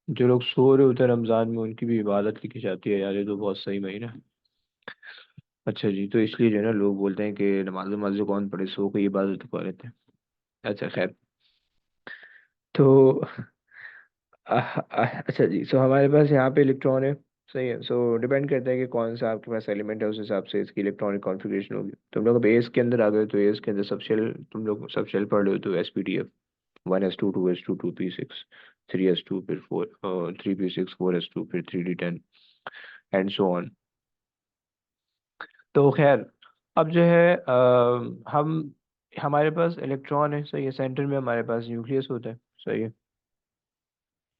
जो लोग सो रहे होते हैं रमजान में उनकी भी इबादत लिखी जाती है यार, ये तो बहुत सही महीना है। अच्छा जी, तो इसलिए जो है ना लोग बोलते हैं कि नमाज नमाज कौन पढ़े, सो को इबादत कर लेते हैं। अच्छा खैर। तो अच्छा जी, सो हमारे पास यहाँ पे इलेक्ट्रॉन है। सही है, सो डिपेंड करता है कि कौन सा आपके पास एलिमेंट है, उस हिसाब से इसकी इलेक्ट्रॉनिक कॉन्फ़िगरेशन होगी। तुम लोग अब एस के अंदर आ गए तो एस के अंदर सब शेल, तुम लोग सब शेल पढ़ रहे हो तो SPDF, 1s2 2s2 2p6, 3s2 फिर 4 3p6 4s2 फिर 3d10 एंड सो ऑन। तो खैर, अब जो है हम हमारे पास इलेक्ट्रॉन है, सही है, सेंटर में हमारे पास न्यूक्लियस होता है। सही है,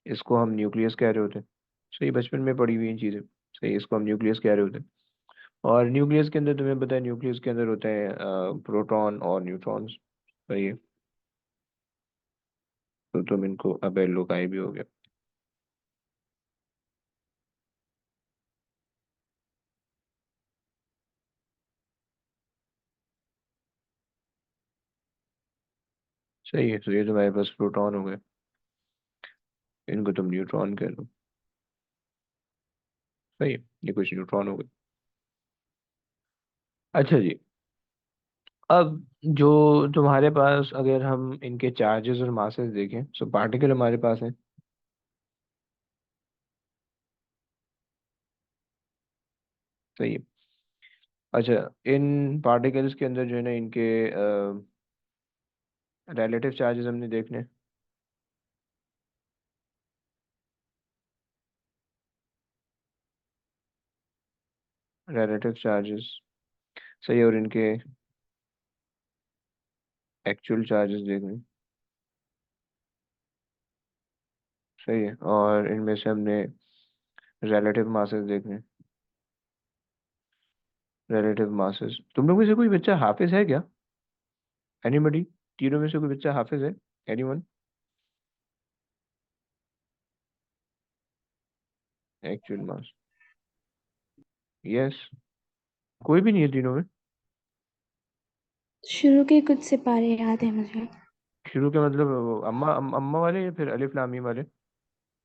इसको हम न्यूक्लियस कह रहे होते हैं। सही, बचपन में पढ़ी हुई इन चीज़ें। सही, इसको हम न्यूक्लियस कह रहे होते हैं। और न्यूक्लियस के अंदर तुम्हें पता है, न्यूक्लियस के अंदर होते हैं प्रोटॉन और न्यूट्रॉन्स। सही है, तो तुम इनको, अब लो का भी हो गया। सही है, तो ये तुम्हारे पास प्रोटॉन हो गए, इनको तुम न्यूट्रॉन कह लो। सही है, ये कुछ न्यूट्रॉन हो गए। अच्छा जी, अब जो तुम्हारे पास, अगर हम इनके चार्जेस और मासेस देखें, सो पार्टिकल हमारे पास है। सही है। अच्छा, इन पार्टिकल्स के अंदर जो है ना, इनके रिलेटिव चार्जेस हमने देखने। Relative charges. सही है, और इनके एक्चुअल चार्जेस देखने। सही है, और इनमें से हमने रिलेटिव मासेस देखने। रिलेटिव मासेस, तुम लोग में से कोई बच्चा हाफिज है क्या? एनीबडी? तीनों में से कोई बच्चा हाफिज है? एनीवन? Actual mass? यस। कोई भी नहीं है तीनों में? शुरू के कुछ सिपारे याद है मुझे। शुरू के मतलब वो अम्मा वाले या फिर अलिफ लाम मीम वाले?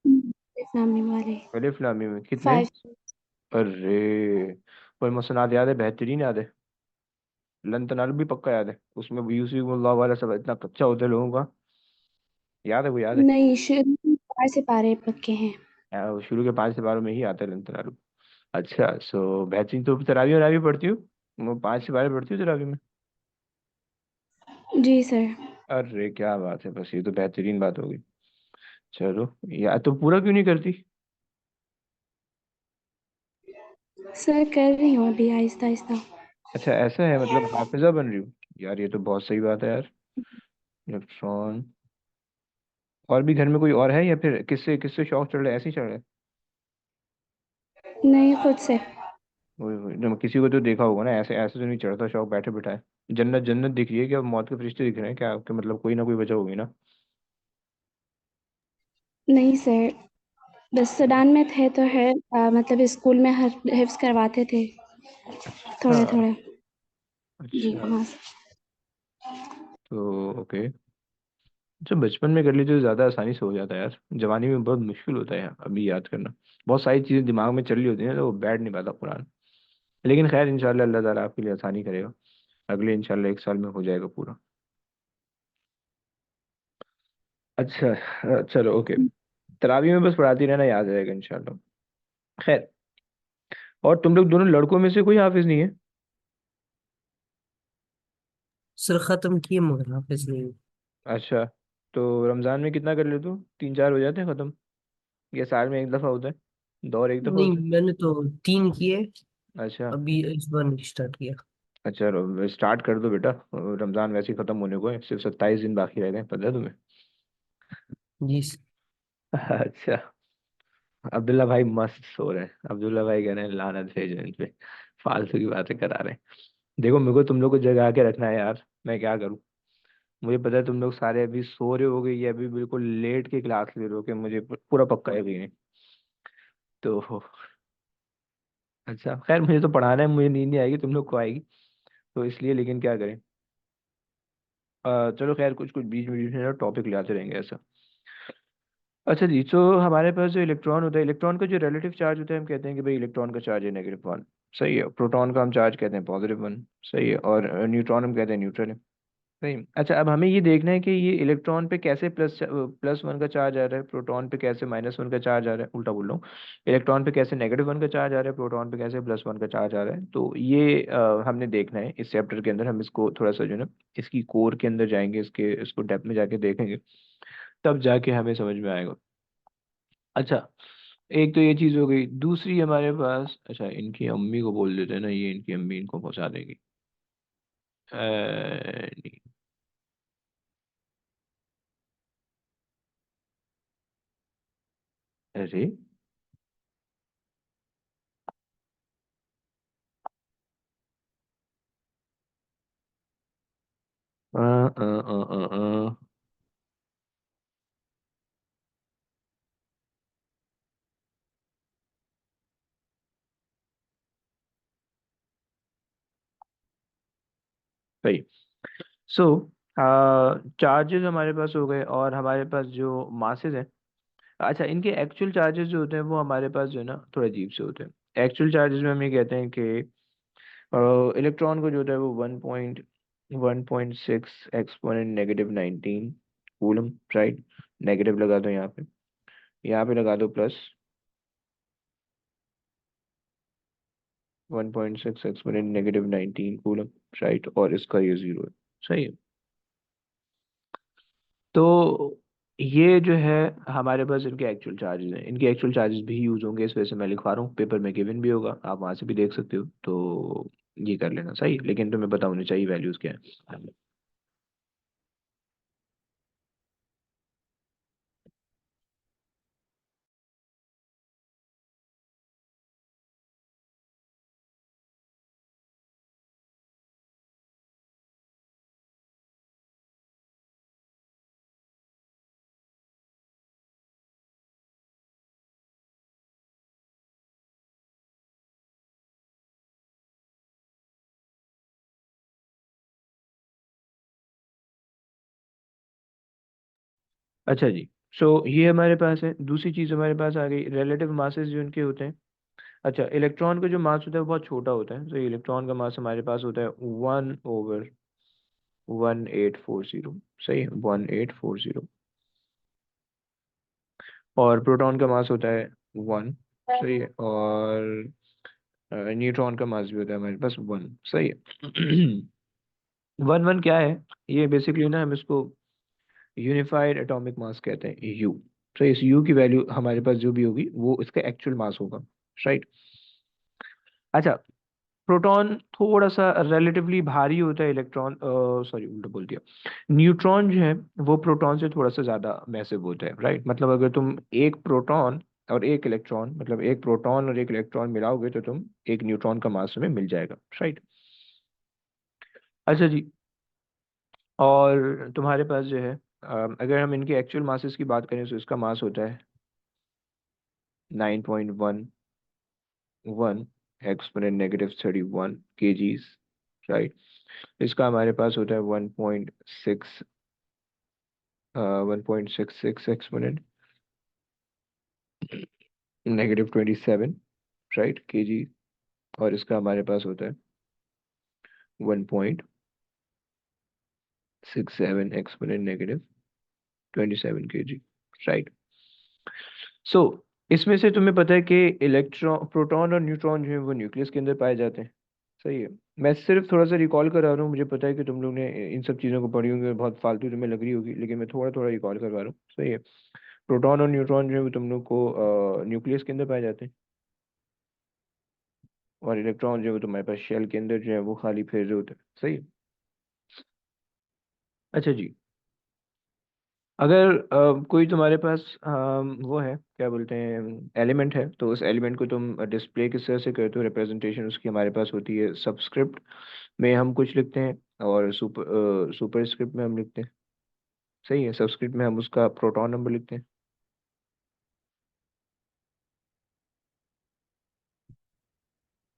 इस्लामी वाले। अलिफ लाम मीम में कितने? 5। अरे, पर मुसनाद याद है, बेहतरीन याद है। लन तनाल भी पक्का याद है, उसमें भी यूसुफ वाला सब इतना कच्चा होता है लोगों का। याद है, वो याद है। नहीं, शुरू के 4 सिपारे पक्के हैं। वो शुरू के 5 से 12 में ही आता है लन तनाल। अच्छा, सो बेहतरीन, तो तरावी वरावी पढ़ती हूँ? वो 5 से 12 पढ़ती हूँ तरावी में? जी सर। अरे क्या बात है, बस ये तो बेहतरीन बात होगी। चलो, या तो पूरा क्यों नहीं करती? सर कर रही हूँ अभी आहिस्ता आहिस्ता। अच्छा ऐसा है, मतलब हाफिजा बन रही हूँ। यार ये तो बहुत सही बात है यार। इलेक्ट्रॉन। और भी घर में कोई और है या फिर किससे किससे शौक चढ़ रहा है, ऐसे ही चढ़ रहा है? नहीं, खुद से। वही जो किसी को तो देखा होगा ना, ऐसे ऐसे तो नहीं चढ़ता शौक बैठे बिठाए। जन्नत जन्नत दिख रही है क्या? मौत के फरिश्ते दिख रहे हैं क्या आपके? मतलब कोई ना कोई वजह होगी ना। नहीं सर, बस सूडान में थे तो है, मतलब स्कूल में हर हिफ्ज करवाते थे अच्छा। थोड़े थोड़े। जी अच्छा। वहाँ से। तो ओके। अच्छा, बचपन में कर ली तो ज़्यादा आसानी से हो जाता है यार, जवानी में बहुत मुश्किल होता है यार अभी याद करना। बहुत सारी चीज़ें दिमाग में चल रही होती हैं तो वो बैठ नहीं पाता कुरान। लेकिन खैर, इंशाल्लाह अल्लाह ताला आपके लिए आसानी करेगा। अगले इंशाल्लाह 1 साल में हो जाएगा पूरा। अच्छा, चलो ओके। तरावी में बस पढ़ाती रहना, याद रहेगा इंशाल्लाह। खैर, और तुम लोग दोनों लड़कों में से कोई हाफिज नहीं है? सर खत्म किए मगर हाफिज नहीं। अच्छा, तो रमजान में कितना कर लेते हो? 3 4 हो जाते हैं खत्म? ये साल में एक दफा होता है, दौर एक दफा नहीं, होता मैंने तो 3 किए। है? अच्छा। अभी इस बार नहीं स्टार्ट किया। अच्छा, स्टार्ट कर दो बेटा। रमजान वैसे ही खत्म होने को है, सिर्फ 27 दिन बाकी रह गए, पता है तुम्हें? जी। अच्छा। अब्दुल्ला भाई मस्त सो रहे हैं, अब्दुल्ला भाई कह रहे हैं लानत भेजो इन पे, फालतू की बातें करा रहे हैं। देखो, मेरे को तुम लोग को जगा के रखना है यार, मैं क्या करूँ? मुझे पता है तुम लोग सारे अभी सो रहे होगे, ये अभी बिल्कुल लेट के क्लास ले रहे हो, कि मुझे पूरा पक्का है यकीन है। तो अच्छा खैर, मुझे तो पढ़ाना है, मुझे नींद नहीं आएगी, तुम लोग को आएगी। तो इसलिए, लेकिन क्या करें। चलो खैर, कुछ कुछ बीच में टॉपिक ले आते रहेंगे ऐसा। अच्छा जी, तो हमारे पास जो इलेक्ट्रॉन होता है, इलेक्ट्रॉन का जो रिलेटिव चार्ज होता है हम कहते हैं कि भाई इलेक्ट्रॉन का चार्ज है -1। सही है। प्रोटॉन का हम चार्ज कहते हैं +1। सही है। और न्यूट्रॉन हम कहते हैं न्यूट्रल है। सही। अच्छा, अब हमें ये देखना है कि ये इलेक्ट्रॉन पे कैसे +1 का चार्ज आ रहा है, प्रोटॉन पे कैसे -1 का चार्ज आ रहा है, उल्टा बोल रहा हूँ। इलेक्ट्रॉन पे कैसे -1 का चार्ज आ रहा है, प्रोटॉन पे कैसे +1 का चार्ज आ रहा है। तो ये हमने देखना है इस चैप्टर के अंदर। हम इसको थोड़ा सा जो है ना, इसकी कोर के अंदर जाएंगे, इसको डेप्थ में जाके देखेंगे, तब जाके हमें समझ में आएगा। अच्छा, एक तो ये चीज़ हो गई। दूसरी हमारे पास, अच्छा इनकी अम्मी को बोल देते हैं ना, ये इनकी अम्मी इनको पहुंचा देंगी। नहीं। अरे, अ, अ, अ, अ, सही। सो चार्जेस हमारे पास हो गए, और हमारे पास जो मासेस हैं। अच्छा, इनके एक्चुअल चार्जेस जो होते हैं वो हमारे पास जो है ना थोड़े अजीब से होते हैं। एक्चुअल चार्जेस में हम ये कहते हैं कि इलेक्ट्रॉन को जो होता है वो 1.6 एक्सपोनेंट -19 कूलम। राइट। नेगेटिव लगा दो यहाँ पे लगा दो प्लस 1.6 एक्सपोनेंट -19 कूलम। राइट। और इसका ये 0 है। सही है। तो ये जो है हमारे पास इनके एक्चुअल चार्जेस हैं। इनके एक्चुअल चार्जेस भी यूज होंगे, इस वजह से मैं लिखवा रहा हूँ, पेपर में गिवन भी होगा, आप वहां से भी देख सकते हो। तो ये कर लेना सही है। लेकिन तुम्हें पता होनी चाहिए वैल्यूज क्या है। अच्छा जी, सो ये हमारे पास है। दूसरी चीज हमारे पास आ गई रिलेटिव मासेस जो इनके होते हैं। अच्छा, इलेक्ट्रॉन का जो मास होता है वो बहुत छोटा होता है। तो इलेक्ट्रॉन का मास हमारे पास होता है 1/1840। सही है, 1840। और प्रोटॉन का मास होता है 1। सही है। और न्यूट्रॉन का मास भी होता है हमारे पास 1। सही है। 1 1 क्या है? ये बेसिकली ना हम इसको यूनिफाइड एटॉमिक मास कहते हैं, यू। तो इस यू की वैल्यू हमारे पास जो भी होगी वो इसका एक्चुअल मास होगा। राइट। अच्छा, प्रोटॉन थोड़ा सा रिलेटिवली भारी होता है। इलेक्ट्रॉन, सॉरी उल्टा बोल दिया। न्यूट्रॉन जो है वो प्रोटॉन से थोड़ा सा ज़्यादा मैसिव होता है। राइट। मतलब अगर तुम एक प्रोटॉन और एक इलेक्ट्रॉन, मतलब एक प्रोटॉन और एक इलेक्ट्रॉन मिलाओगे तो तुम एक न्यूट्रॉन का मास तुम्हें मिल जाएगा। राइट। अच्छा जी, और तुम्हारे पास जो है अगर हम इनके एक्चुअल मासेस की बात करें तो इसका मास होता है 9.11 एक्सपोनेंट -31 kgs। राइट। इसका हमारे पास होता है 1.66 एक्सपोनेंट -27। Right, KG. और इसका हमारे पास होता है 1.67 एक्सपोनेंट -27 kg। राइट। सो इसमें से तुम्हें पता है कि इलेक्ट्रॉन, प्रोटॉन और न्यूट्रॉन जो है वो न्यूक्लियस के अंदर पाए जाते हैं। सही है। मैं सिर्फ थोड़ा सा रिकॉल करा रहा हूँ। मुझे पता है कि तुम लोग ने इन सब चीज़ों को पढ़ी होंगी और बहुत फालतू तुम्हें लग रही होगी, लेकिन मैं थोड़ा थोड़ा रिकॉल करवा रहा हूँ। सही है। प्रोटॉन और न्यूट्रॉन जो है वो तुम लोग को न्यूक्लियस के अंदर पाए जाते हैं। और इलेक्ट्रॉन जो है वो तुम्हारे पास शेल के अंदर जो है वो खाली फेर रहे होते हैं। सही है। अच्छा जी, अगर कोई तुम्हारे पास वो है, क्या बोलते हैं, एलिमेंट है, तो उस एलिमेंट को तुम डिस्प्ले किस तरह से करते हो, रिप्रेजेंटेशन उसकी हमारे पास होती है सबस्क्रिप्ट में हम कुछ लिखते हैं, और सुपर स्क्रिप्ट में हम लिखते हैं। सही है। सबस्क्रिप्ट में हम उसका प्रोटॉन नंबर लिखते हैं।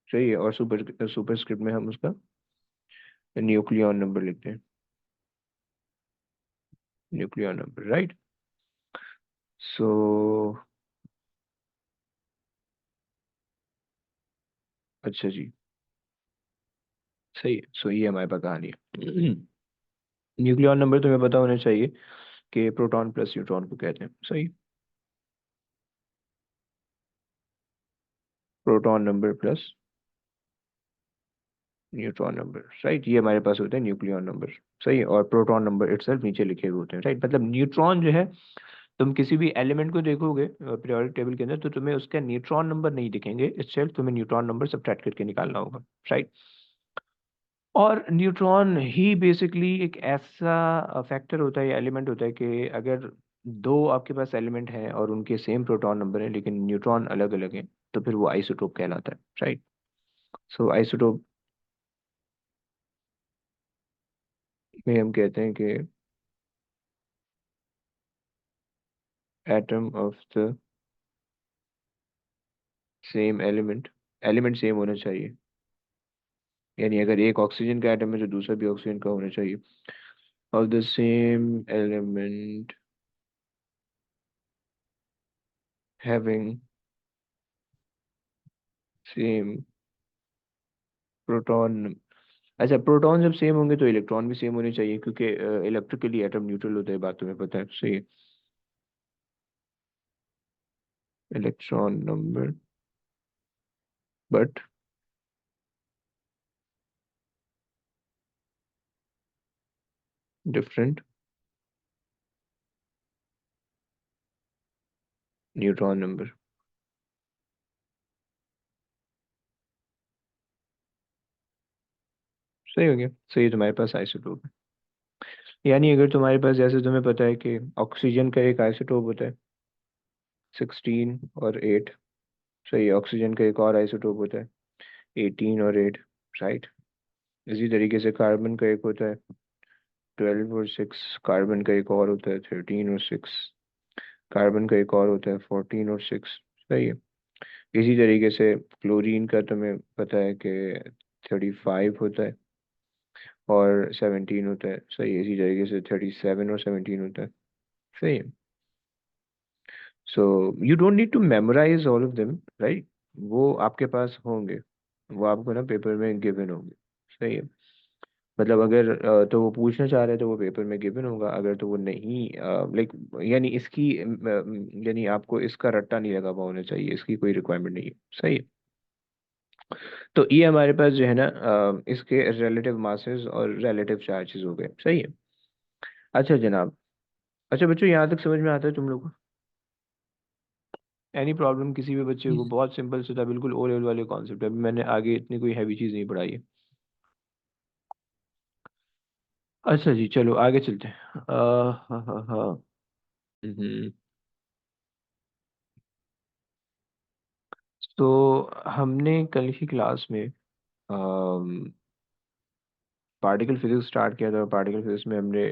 सही है। और सुपर स्क्रिप्ट में हम उसका न्यूक्लियॉन नंबर लिखते हैं। Nucleon number. राइट। सो अच्छा जी, सही है। सो ये हमारे पास कहानी है। न्यूक्लियॉन नंबर तुम्हें पता होना चाहिए कि प्रोटॉन प्लस न्यूट्रॉन को कहते हैं, सही। Proton number plus neutron number, right, ये हमारे पास होते हैं न्यूक्लियॉन नंबर। सही, और प्रोटॉन नंबर इटसेल्फ नीचे लिखे हुए होते हैं, राइट। मतलब न्यूट्रॉन जो है, तुम किसी भी एलिमेंट को देखोगे पीरियोडिक टेबल के अंदर, तो तुम्हें उसका न्यूट्रॉन नंबर नहीं दिखेंगे, इटसेल्फ तुम्हें न्यूट्रॉन नंबर सब्ट्रैक्ट करके निकालना होगा, राइट। और न्यूट्रॉन ही बेसिकली एक ऐसा फैक्टर होता है या एलिमेंट होता है कि अगर दो आपके पास एलिमेंट हैं और उनके सेम प्रोटॉन नंबर है लेकिन न्यूट्रॉन अलग अलग हैं, तो फिर वो आइसोटोप कहलाता है, राइट। सो आइसोटोप में हम कहते हैं कि atom of the same element, element same होना चाहिए, यानी अगर एक ऑक्सीजन का एटम है तो दूसरा भी ऑक्सीजन का होना चाहिए, of the same element having same proton. अच्छा, प्रोटॉन जब सेम होंगे तो इलेक्ट्रॉन भी सेम होने चाहिए, क्योंकि इलेक्ट्रिकली एटम न्यूट्रल होता है, बात तुम्हें पता है, सही। Electron number but different neutron number, सही हो गया। सही, तुम्हारे पास आइसोटोप है। यानी अगर तुम्हारे पास, जैसे तुम्हें पता है कि ऑक्सीजन का एक आइसोटोप होता है 16 और 8, सही, ऑक्सीजन का एक और आइसोटोप होता है 18 और 8, राइट। इसी तरीके से कार्बन का एक होता है 12 और 6, कार्बन का एक और होता है 13 और 6, कार्बन का एक और होता है 14 और 6, सही है। इसी तरीके से क्लोरीन का तुम्हें पता है कि 35 होता है और 17 होता है, सही है। इसी तरीके से 37 और 17 होता है, सही है। So you don't need to memorise all of them, right. वो आपके पास होंगे, वो आपको ना पेपर में गिवन होंगे, सही है। मतलब अगर तो वो पूछना चाह रहे हैं तो वो पेपर में गिवन होगा, अगर तो वो नहीं, लाइक, यानी इसकी यानी आपको इसका रट्टा नहीं लगा हुआ होना चाहिए, इसकी कोई रिक्वायरमेंट नहीं है, सही है। तो ये हमारे पास जो है ना, इसके रिलेटिव मासेस और रिलेटिव चार्जेस हो गए, सही है। अच्छा जनाब, अच्छा बच्चों, यहाँ तक समझ में आता है तुम लोग को? एनी प्रॉब्लम किसी भी बच्चे को? जी बहुत सिंपल से था, बिल्कुल ओ लेवल वाले कॉन्सेप्ट है, अभी मैंने आगे इतनी कोई हैवी चीज़ नहीं पढ़ाई है। अच्छा जी, चलो आगे चलते हैं। हाँ हाँ हाँ। हम्म, तो हमने कल की क्लास में पार्टिकल फिजिक्स स्टार्ट किया था। पार्टिकल फिजिक्स में हमने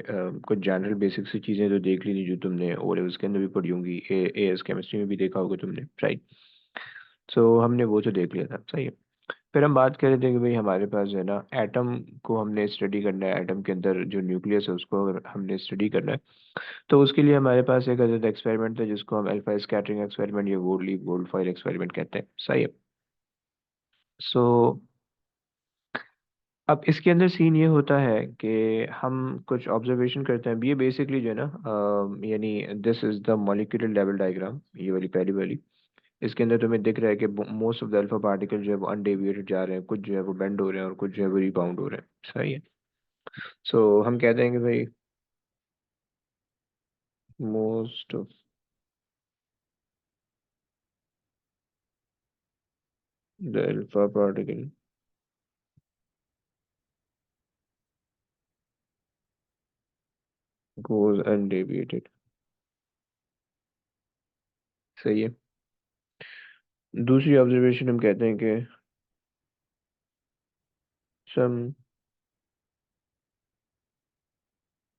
कुछ जनरल बेसिक सी चीज़ें तो देख ली थी, जो तुमने ओ लेवल्स के अंदर भी पढ़ी होंगी, ए एस केमिस्ट्री में भी देखा होगा तुमने, राइट। सो हमने वो तो देख लिया था, सही है। फिर हम बात कर रहे थे कि भाई हमारे पास जो है ना, एटम को हमने स्टडी करना है, एटम के अंदर जो न्यूक्लियस है उसको अगर हमने स्टडी करना है, तो उसके लिए हमारे पास एक अदद एक्सपेरिमेंट था जिसको हम अल्फा स्कैटरिंग एक्सपेरिमेंट या वोल्ड लीफ वोल्ड फाइल एक्सपेरिमेंट कहते हैं, सही है। सो अब इसके अंदर सीन ये होता है कि हम कुछ ऑब्जर्वेशन करते हैं, ये बेसिकली जो है ना, यानी this is the molecular level diagram, ये वाली पहली वाली। इसके अंदर तुम्हें दिख रहा है कि most of the alpha particle जो है वो अनडेविएटेड जा रहे हैं, कुछ जो है वो बेंड हो रहे हैं और कुछ जो है वो रिबाउंड हो रहे हैं, सही है। सो हम कहते हैं कि भाई most of the alpha particle goes undeviated, सही है। दूसरी ऑब्जर्वेशन हम कहते हैं कि सम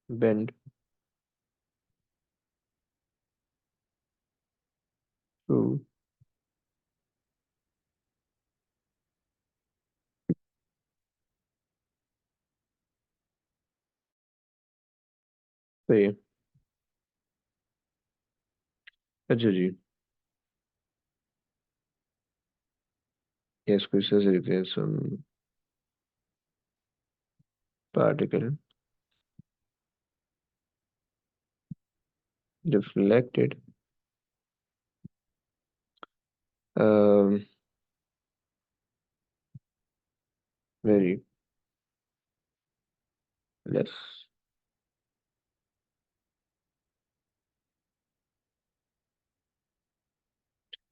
बेंड टू, सही है। अच्छा जी, इसको इस तरह से लिखते हैं, some particle deflected very less,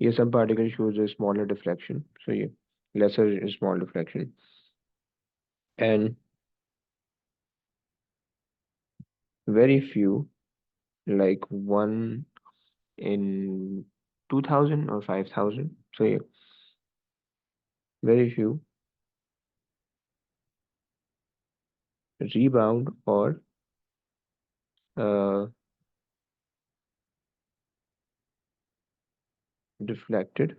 ये some particle shows a smaller deflection, so ये lesser small deflection, and very few, like one in 2000 or 5000, so yeah, very few rebound or uh, deflected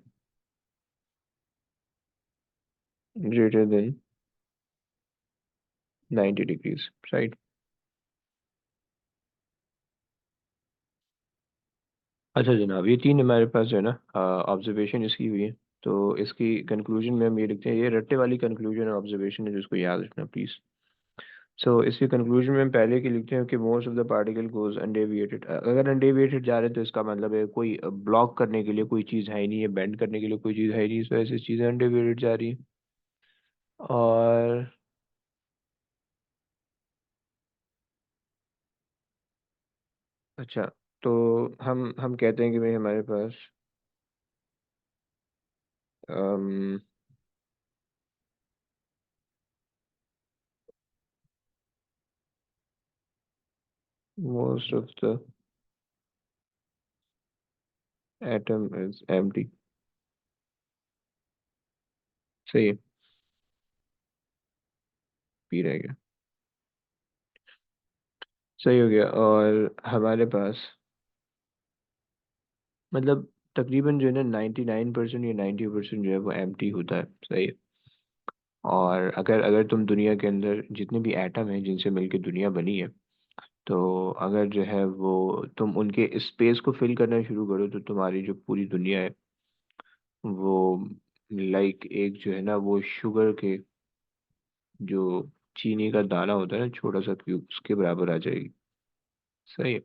greater than 90 degrees, right? अच्छा जनाब, ये तीन हमारे पास जो है ना ऑब्जर्वेशन इसकी हुई है। तो इसकी कंक्लूजन में हम ये लिखते हैं, ये रट्टे वाली कंक्लूजन ऑब्जर्वेशन है, जिसको याद रखना प्लीज। सो इसके कंक्लूजन में हम पहले की लिखते हैं कि most of the particle goes undeviated. अगर अनडेविएटेड जा रहे हैं तो इसका मतलब है कोई ब्लॉक करने के लिए कोई चीज़ है ही नहीं है, बेंड करने के लिए कोई चीज़ है ही नहीं, इस वजह से चीज़ें अनडेविएटेड जा रही हैं। और अच्छा, तो हम कहते हैं कि भाई हमारे पास most of the atom is empty. सही है, पी रह गया, सही हो गया। और हमारे पास मतलब तकरीबन जो है ना 99% या 90% जो है वो एम्प्टी होता है, सही है। और अगर अगर तुम दुनिया के अंदर जितने भी एटम हैं जिनसे मिलके दुनिया बनी है, तो अगर जो है वो तुम उनके स्पेस को फिल करना शुरू करो, तो तुम्हारी जो पूरी दुनिया है वो लाइक एक जो है ना वो शुगर के जो चीनी का दाना होता है ना, छोटा सा क्यूब, उसके बराबर आ जाएगी, सही है।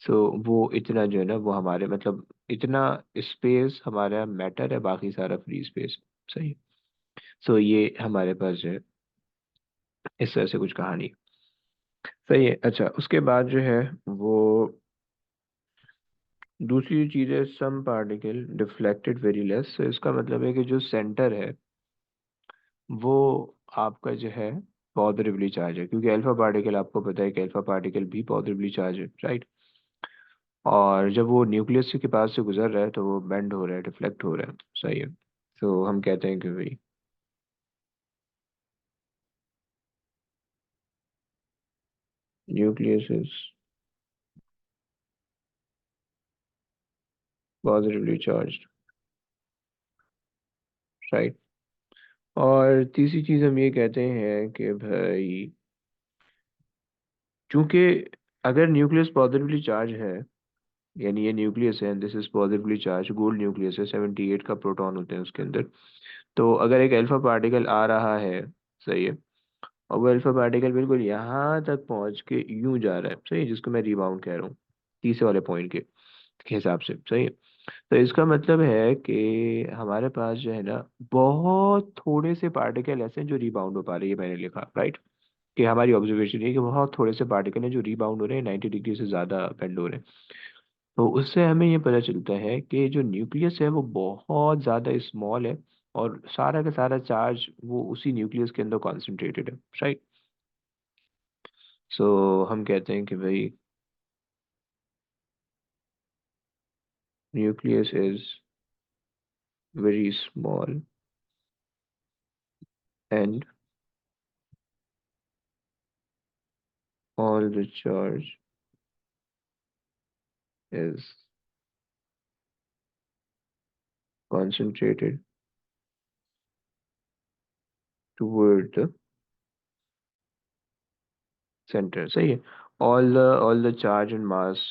सो वो इतना जो है ना वो हमारे मतलब इतना स्पेस हमारा मैटर है, बाकी सारा फ्री स्पेस, सही है। सो ये हमारे पास जो है इस तरह से कुछ कहानी, सही है। अच्छा, उसके बाद जो है वो दूसरी चीज़ है some particle deflected very less. तो इसका मतलब है कि जो सेंटर है वो आपका जो है पॉजिटिवली चार्ज है, क्योंकि अल्फा पार्टिकल आपको पता है कि अल्फा पार्टिकल भी पॉजिटिवली चार्ज है, राइट। और जब वो न्यूक्लियस के पास से गुजर रहा है तो वो बेंड हो रहा है, डिफ्लेक्ट हो रहा है, सही है। तो हम कहते हैं कि भाई nucleus is positively charge, right. और तीसरी चीज़ हम ये कहते हैं कि भाई चूंकि अगर न्यूक्लियस पॉजिटिवली चार्ज है, यानी ये न्यूक्लियस है, this is positively charge, gold nucleus है, 78 का प्रोटॉन होते हैं उसके अंदर। तो अगर एक अल्फा पार्टिकल आ रहा है, सही है, और वो अल्फा पार्टिकल बिल्कुल यहाँ तक पहुंच के यूं जा रहा है, सही है, जिसको मैं रिबाउंड कह रहा हूँ तीसरे वाले पॉइंट के हिसाब से, सही है। तो इसका मतलब है कि हमारे पास जो है ना बहुत थोड़े से पार्टिकल ऐसे हैं जो रिबाउंड हो पा रही है, मैंने लिखा, राइट। कि हमारी ऑब्जर्वेशन ये है कि बहुत थोड़े से पार्टिकल हैं जो रिबाउंड हो रहे हैं, 90 डिग्री से ज़्यादा बेंड हो रहे हैं। तो उससे हमें ये पता चलता है कि जो न्यूक्लियस है वो बहुत ज़्यादा स्मॉल है, और सारा का सारा चार्ज वो उसी न्यूक्लियस के अंदर कॉन्सेंट्रेटेड है, राइट। सो हम कहते हैं कि भाई nucleus is very small and all the charge is concentrated toward the center, सही है। all the charge and mass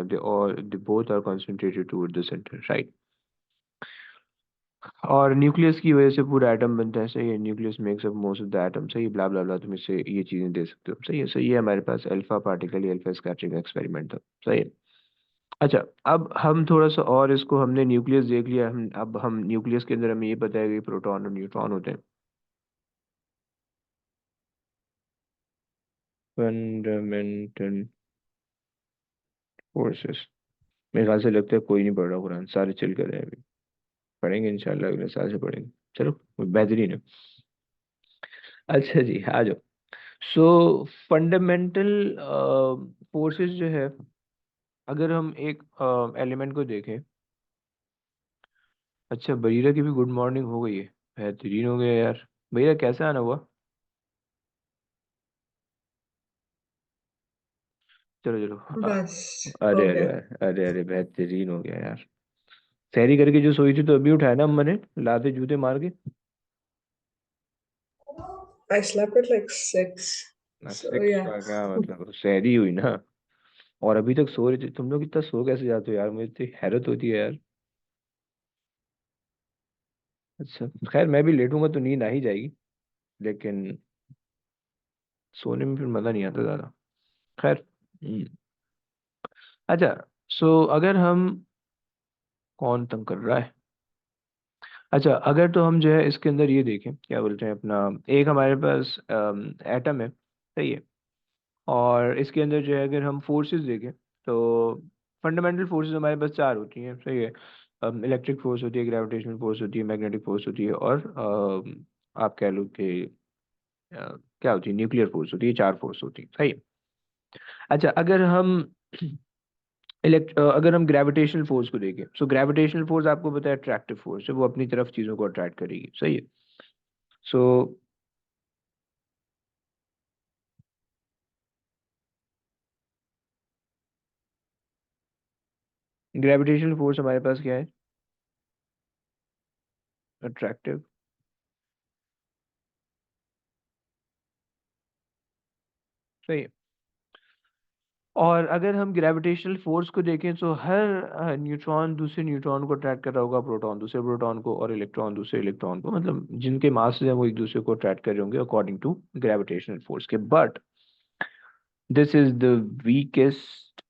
they both are concentrated toward the center, right? और न्यूक्लियस की वजह से पूरा एटम बनता है, सही है, nucleus makes up most of the atom, सही, ब्ला ब्ला ब्ला, तुम इससे ये चीजें दे सकते हो, सही है, सही है, हमारे पास alpha particle, alpha scattering experiment था, सही है। अच्छा, अब हम थोड़ा सा और इसको, हमने न्यूक्लियस देख लिया, अब हम न्यूक्लियस के अंदर हमें ये पता है कि प्रोटॉन और न्यूट्रॉन होते हैं। फंडामेंटल फोर्सेस, मेरे ख्याल से लगता है कोई नहीं पढ़ रहा कुरान, सारे चिल कर रहे हैं अभी, पढ़ेंगे इंशाल्लाह अगले साल से पढ़ेंगे, चलो बेहतरीन है। अच्छा जी, आ जाओ। सो फंडामेंटल फोर्सेस जो है, अगर हम एक एलिमेंट को देखें, अच्छा बरीरा की भी गुड मॉर्निंग हो गई है, बेहतरीन हो गया यार। भैया कैसे आना हुआ? चलो चलो, बस हो अरे अरे, गया। अरे अरे बेहतरीन हो गया यार। सहरी करके जो सोई थी तो अभी उठाया ना अम्मा ने, लाते जूते मार के? I slept at like 6. So six yeah. का क्या मतलब, सहरी हुई ना, और अभी तक सो रही थी? तुम लोग इतना सो कैसे जाते हो यार, मुझे इतनी हैरत होती है यार। अच्छा खैर, मैं भी लेटूंगा तो नींद आ ही जाएगी, लेकिन सोने में फिर मजा नहीं आता ज्यादा। खैर, अच्छा, सो अगर हम, कौन तंग कर रहा है? अच्छा, अगर तो हम जो है इसके अंदर ये देखें, क्या बोलते हैं अपना, एक हमारे पास एटम है, सही है, और इसके अंदर जो है अगर हम फोर्सेस देखें, तो फंडामेंटल फोर्सेस हमारे पास चार होती हैं, सही है। इलेक्ट्रिक फोर्स होती है, ग्रेविटेशनल फोर्स होती है, मैग्नेटिक फोर्स होती है, और आप कह लो कि क्या होती है, न्यूक्लियर फोर्स होती है, चार फोर्स होती है, सही है। अच्छा, अगर हम ग्रेविटेशनल फोर्स को देखें, सो ग्रेविटेशनल फोर्स आपको पता है अट्रैक्टिव फोर्स है, वो अपनी तरफ चीज़ों को अट्रैक्ट करेगी, सही है। सो ग्रेविटेशनल फोर्स हमारे पास क्या है? अट्रैक्टिव, सही है। और अगर हम ग्रेविटेशनल फोर्स को देखें, तो हर न्यूट्रॉन दूसरे न्यूट्रॉन को अट्रैक्ट कर रहा होगा, प्रोटॉन दूसरे प्रोटॉन को, और इलेक्ट्रॉन दूसरे इलेक्ट्रॉन को, मतलब जिनके मास हैं वो एक दूसरे को अट्रैक्ट कर रहे होंगे अकॉर्डिंग टू ग्रेविटेशनल फोर्स के। But this is the weakest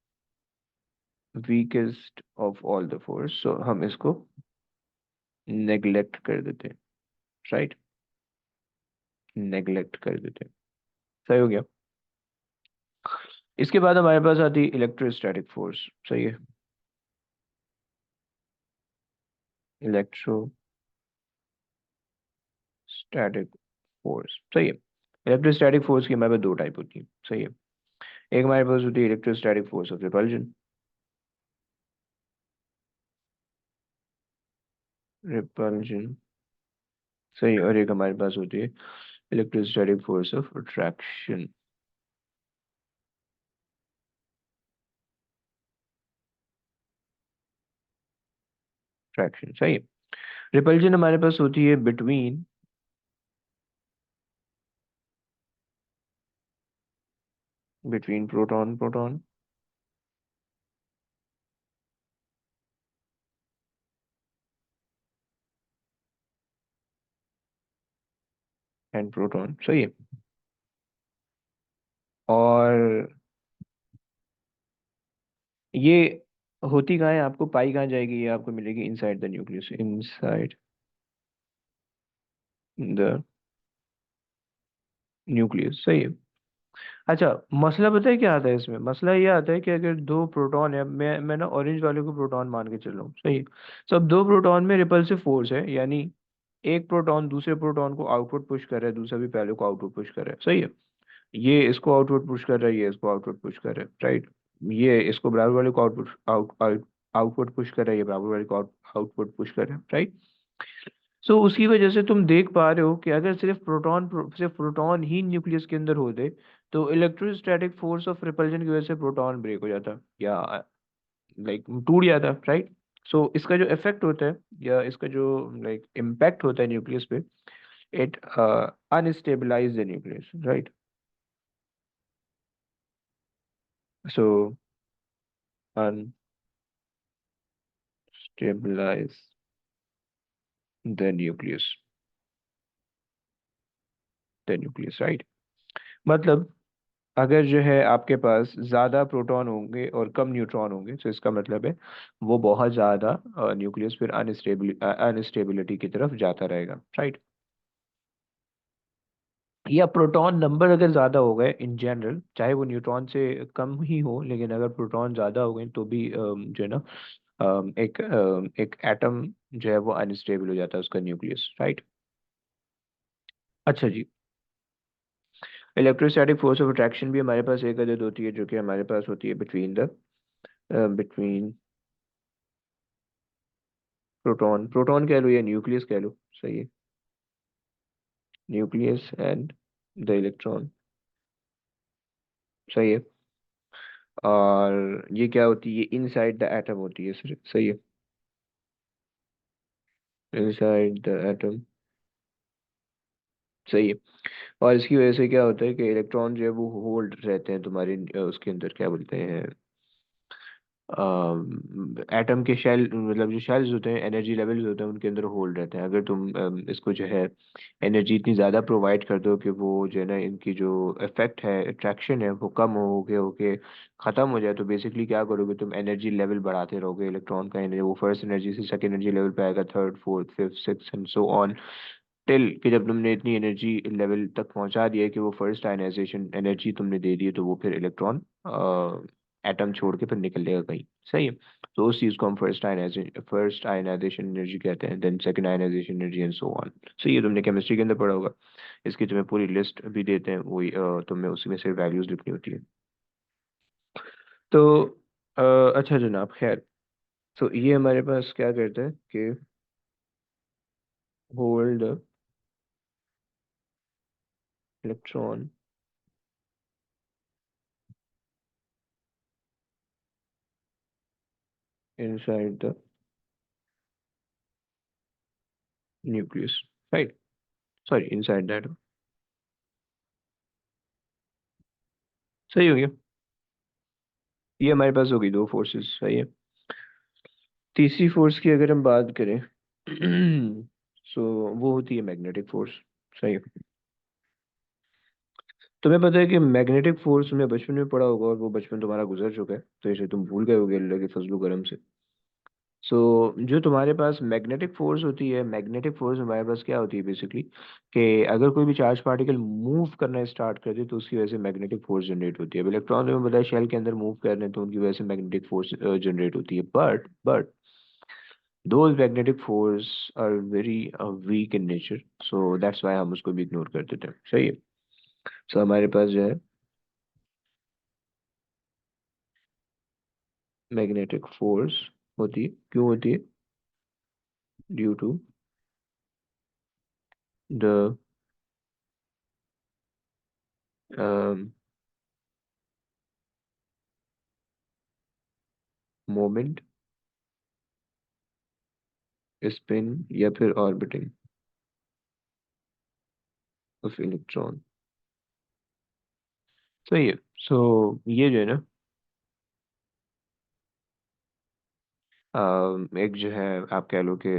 weakest of all the force, so हम इसको नेग्लेक्ट कर देते हैं, राइट, नेग्लेक्ट कर देते हैं, सही हो गया। इसके बाद हमारे पास आती है इलेक्ट्रोस्टैटिक फोर्स, सही है, इलेक्ट्रोस्टैटिक फोर्स, सही है। इलेक्ट्रोस्टैटिक फोर्स की हमारे पास दो टाइप होती है, सही है। एक हमारे पास होती है electrostatic force of repulsion, repulsion, सही, और एक हमारे पास होती है electrostatic force of attraction, attraction, सही है। रिपल्जन हमारे पास होती है between proton proton and proton, सही है। और ये होती कहाँ है, आपको पाई कहाँ जाएगी, ये आपको मिलेगी inside the nucleus, inside the nucleus, सही है। अच्छा, मसला पता है क्या आता है इसमें? मसला ये आता है कि अगर दो प्रोटॉन है, मैं ना ऑरेंज वाले को प्रोटॉन मान के चल रहा हूँ, सही है। सब दो प्रोटॉन में रिपल्सिव फोर्स है, यानी एक प्रोटॉन दूसरे प्रोटॉन को आउटवर्ड पुश कर रहा है, दूसरा भी पहले को आउटवर्ड पुश कर रहा है, सही है। ये इसको आउटवर्ड पुश कर रहा है, ये इसको आउटवर्ड पुश कर रहा है, राइट। ये इसको बराबर वाले को आउटवर्ड पुश कर रहा है, ये बराबर वाले को आउटवर्ड पुश कर रहा है, राइट। सो उसकी वजह से तुम देख पा रहे हो कि अगर सिर्फ प्रोटॉन ही न्यूक्लियस के अंदर होते, तो इलेक्ट्रोस्टैटिक फोर्स ऑफ रिपल्जन की वजह से प्रोटॉन ब्रेक हो जाता, या लाइक टूट जाता, राइट। सो इसका जो इफेक्ट होता है, या इसका जो लाइक इम्पैक्ट होता है न्यूक्लियस पे, it unstabilise the nucleus, right. So unstabilize the nucleus right. मतलब अगर जो है आपके पास ज़्यादा प्रोटॉन होंगे और कम न्यूट्रॉन होंगे तो इसका मतलब है वो बहुत ज़्यादा न्यूक्लियस फिर अनस्टेबिलिटी की तरफ जाता रहेगा राइट। या प्रोटॉन नंबर अगर ज़्यादा हो गए इन जनरल, चाहे वो न्यूट्रॉन से कम ही हो, लेकिन अगर प्रोटॉन ज़्यादा हो गए तो भी जो है ना एक एटम जो है वो अनस्टेबल हो जाता है उसका न्यूक्लियस राइट। अच्छा जी, इलेक्ट्रोस्टैटिक फोर्स ऑफ अट्रैक्शन भी हमारे पास एक अदद होती है जो कि हमारे पास होती है बिटवीन प्रोटॉन कह लो या न्यूक्लियस कह लो, सही है, न्यूक्लियस एंड द इलेक्ट्रॉन, सही है। और ये क्या होती है, इनसाइड द एटम होती है सिर्फ, सही है, इनसाइड द एटम, सही है। और इसकी वजह से क्या होता है कि इलेक्ट्रॉन जो है वो होल्ड रहते हैं तुम्हारे उसके अंदर, क्या बोलते हैं, एटम के शेल, मतलब जो शेल्स होते हैं, एनर्जी लेवल्स होते हैं उनके अंदर होल्ड रहते हैं। अगर तुम इसको जो है एनर्जी इतनी ज़्यादा प्रोवाइड कर दो कि वो जो है ना इनकी जो इफेक्ट है, अट्रैक्शन है, वो कम होके होके ख़त्म हो जाए, तो बेसिकली क्या करोगे तुम, एनर्जी लेवल बढ़ाते रहोगे इलेक्ट्रॉन का। एनर्जी वो फर्स्ट एनर्जी से सेकेंड एनर्जी लेवल पे आएगा, third fourth fifth six and so on, till कि जब तुमने इतनी एनर्जी लेवल तक पहुंचा दिया है कि वो फर्स्ट आयनाइजेशन एनर्जी तुमने दे दी है, तो वो फिर इलेक्ट्रॉन एटम छोड़ के फिर निकल जाएगा कहीं, सही है। तो उस चीज़ को हम फर्स्ट आयनाइजेशन एनर्जी कहते हैं, then second ionisation energy and so on. सही है, तुमने केमिस्ट्री के अंदर पढ़ा होगा। इसकी तुम्हें पूरी लिस्ट भी देते हैं, वही तुम्हें उसी में से वैल्यूज लिखनी होती है। तो अ, अच्छा जनाब, खैर, तो ये हमारे पास क्या करता है कि hold electron inside the nucleus, right, sorry inside that, सही हो गया। ये हमारे पास होगी दो फोर्सेस, सही है। तीसरी फोर्स की अगर हम बात करें सो वो होती है मैग्नेटिक फोर्स, सही है। तुम्हें पता है कि मैग्नेटिक फोर्स तुमने बचपन में पढ़ा होगा और वो बचपन तुम्हारा गुजर चुका है, तो इसे तुम भूल गए होगे अल्लाह के फजलो करम से। सो जो तुम्हारे पास मैग्नेटिक फोर्स होती है, मैग्नेटिक फोर्स हमारे पास क्या होती है बेसिकली, कि अगर कोई भी चार्ज पार्टिकल मूव करना स्टार्ट कर दे तो उसकी वजह से मैग्नेटिक फोर्स जनरेट होती है। अब इलेक्ट्रॉन में बताया शेल के अंदर मूव कर रहे हैं तो उनकी वजह से मैग्नेटिक फोर्स जनरेट होती है, but those magnetic force are very weak in nature, so that's why हम उसको भी इग्नोर कर देते हैं, सही है। so हमारे पास जो है मैग्नेटिक फोर्स होती है, क्यों होती है, due to the moment, spin या फिर ऑर्बिटिंग ऑफ इलेक्ट्रॉन, सही है। सो ये जो है ना एक जो है आप कह लो कि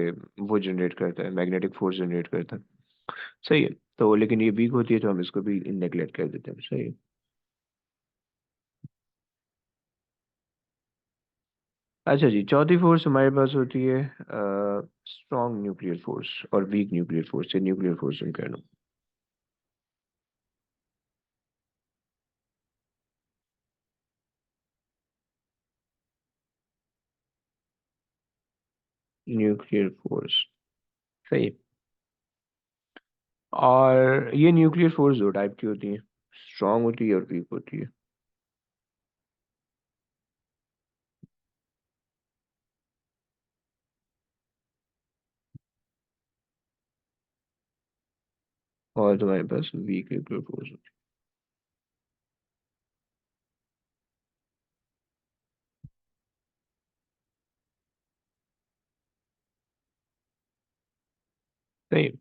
वो जनरेट करता है, मैग्नेटिक फोर्स जनरेट करता है, सही है। तो लेकिन ये वीक होती है तो हम इसको भी नेग्लेक्ट कर देते हैं, सही है। अच्छा जी, चौथी फोर्स हमारे पास होती है स्ट्रॉन्ग न्यूक्लियर फोर्स और वीक न्यूक्लियर फोर्स, या न्यूक्लियर फोर्स हम कह लो। न्यूक्लियर फोर्स, सही है। और ये न्यूक्लियर फोर्स दो टाइप की होती है, स्ट्रॉन्ग होती है और वीक होती है। और तुम्हारे पास वीक न्यूक्लियर फोर्स होती है, सही है।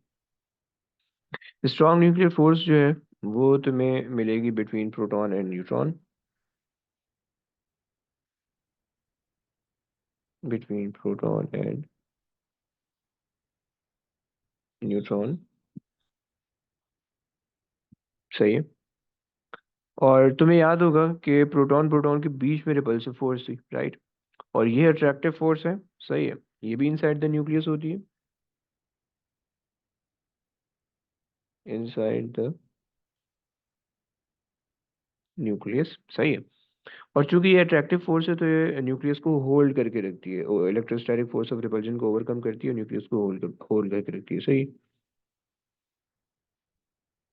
स्ट्रॉन्ग न्यूक्लियर फोर्स जो है वो तुम्हें मिलेगी between proton and neutron, between proton and neutron. सही है। और तुम्हें याद होगा कि प्रोटॉन प्रोटॉन के बीच में रिपल्सिव फोर्स थी, राइट? और ये अट्रैक्टिव फोर्स है। सही है। ये भी इनसाइड द न्यूक्लियस होती है, इनसाइड द न्यूक्लियस। सही है। और चूंकि ये अट्रैक्टिव फोर्स है तो ये न्यूक्लियस को होल्ड करके रखती है, इलेक्ट्रोस्टैटिक फोर्स ऑफ रिपल्जन को ओवरकम करती है, न्यूक्लियस को होल्ड करके रखती है। सही।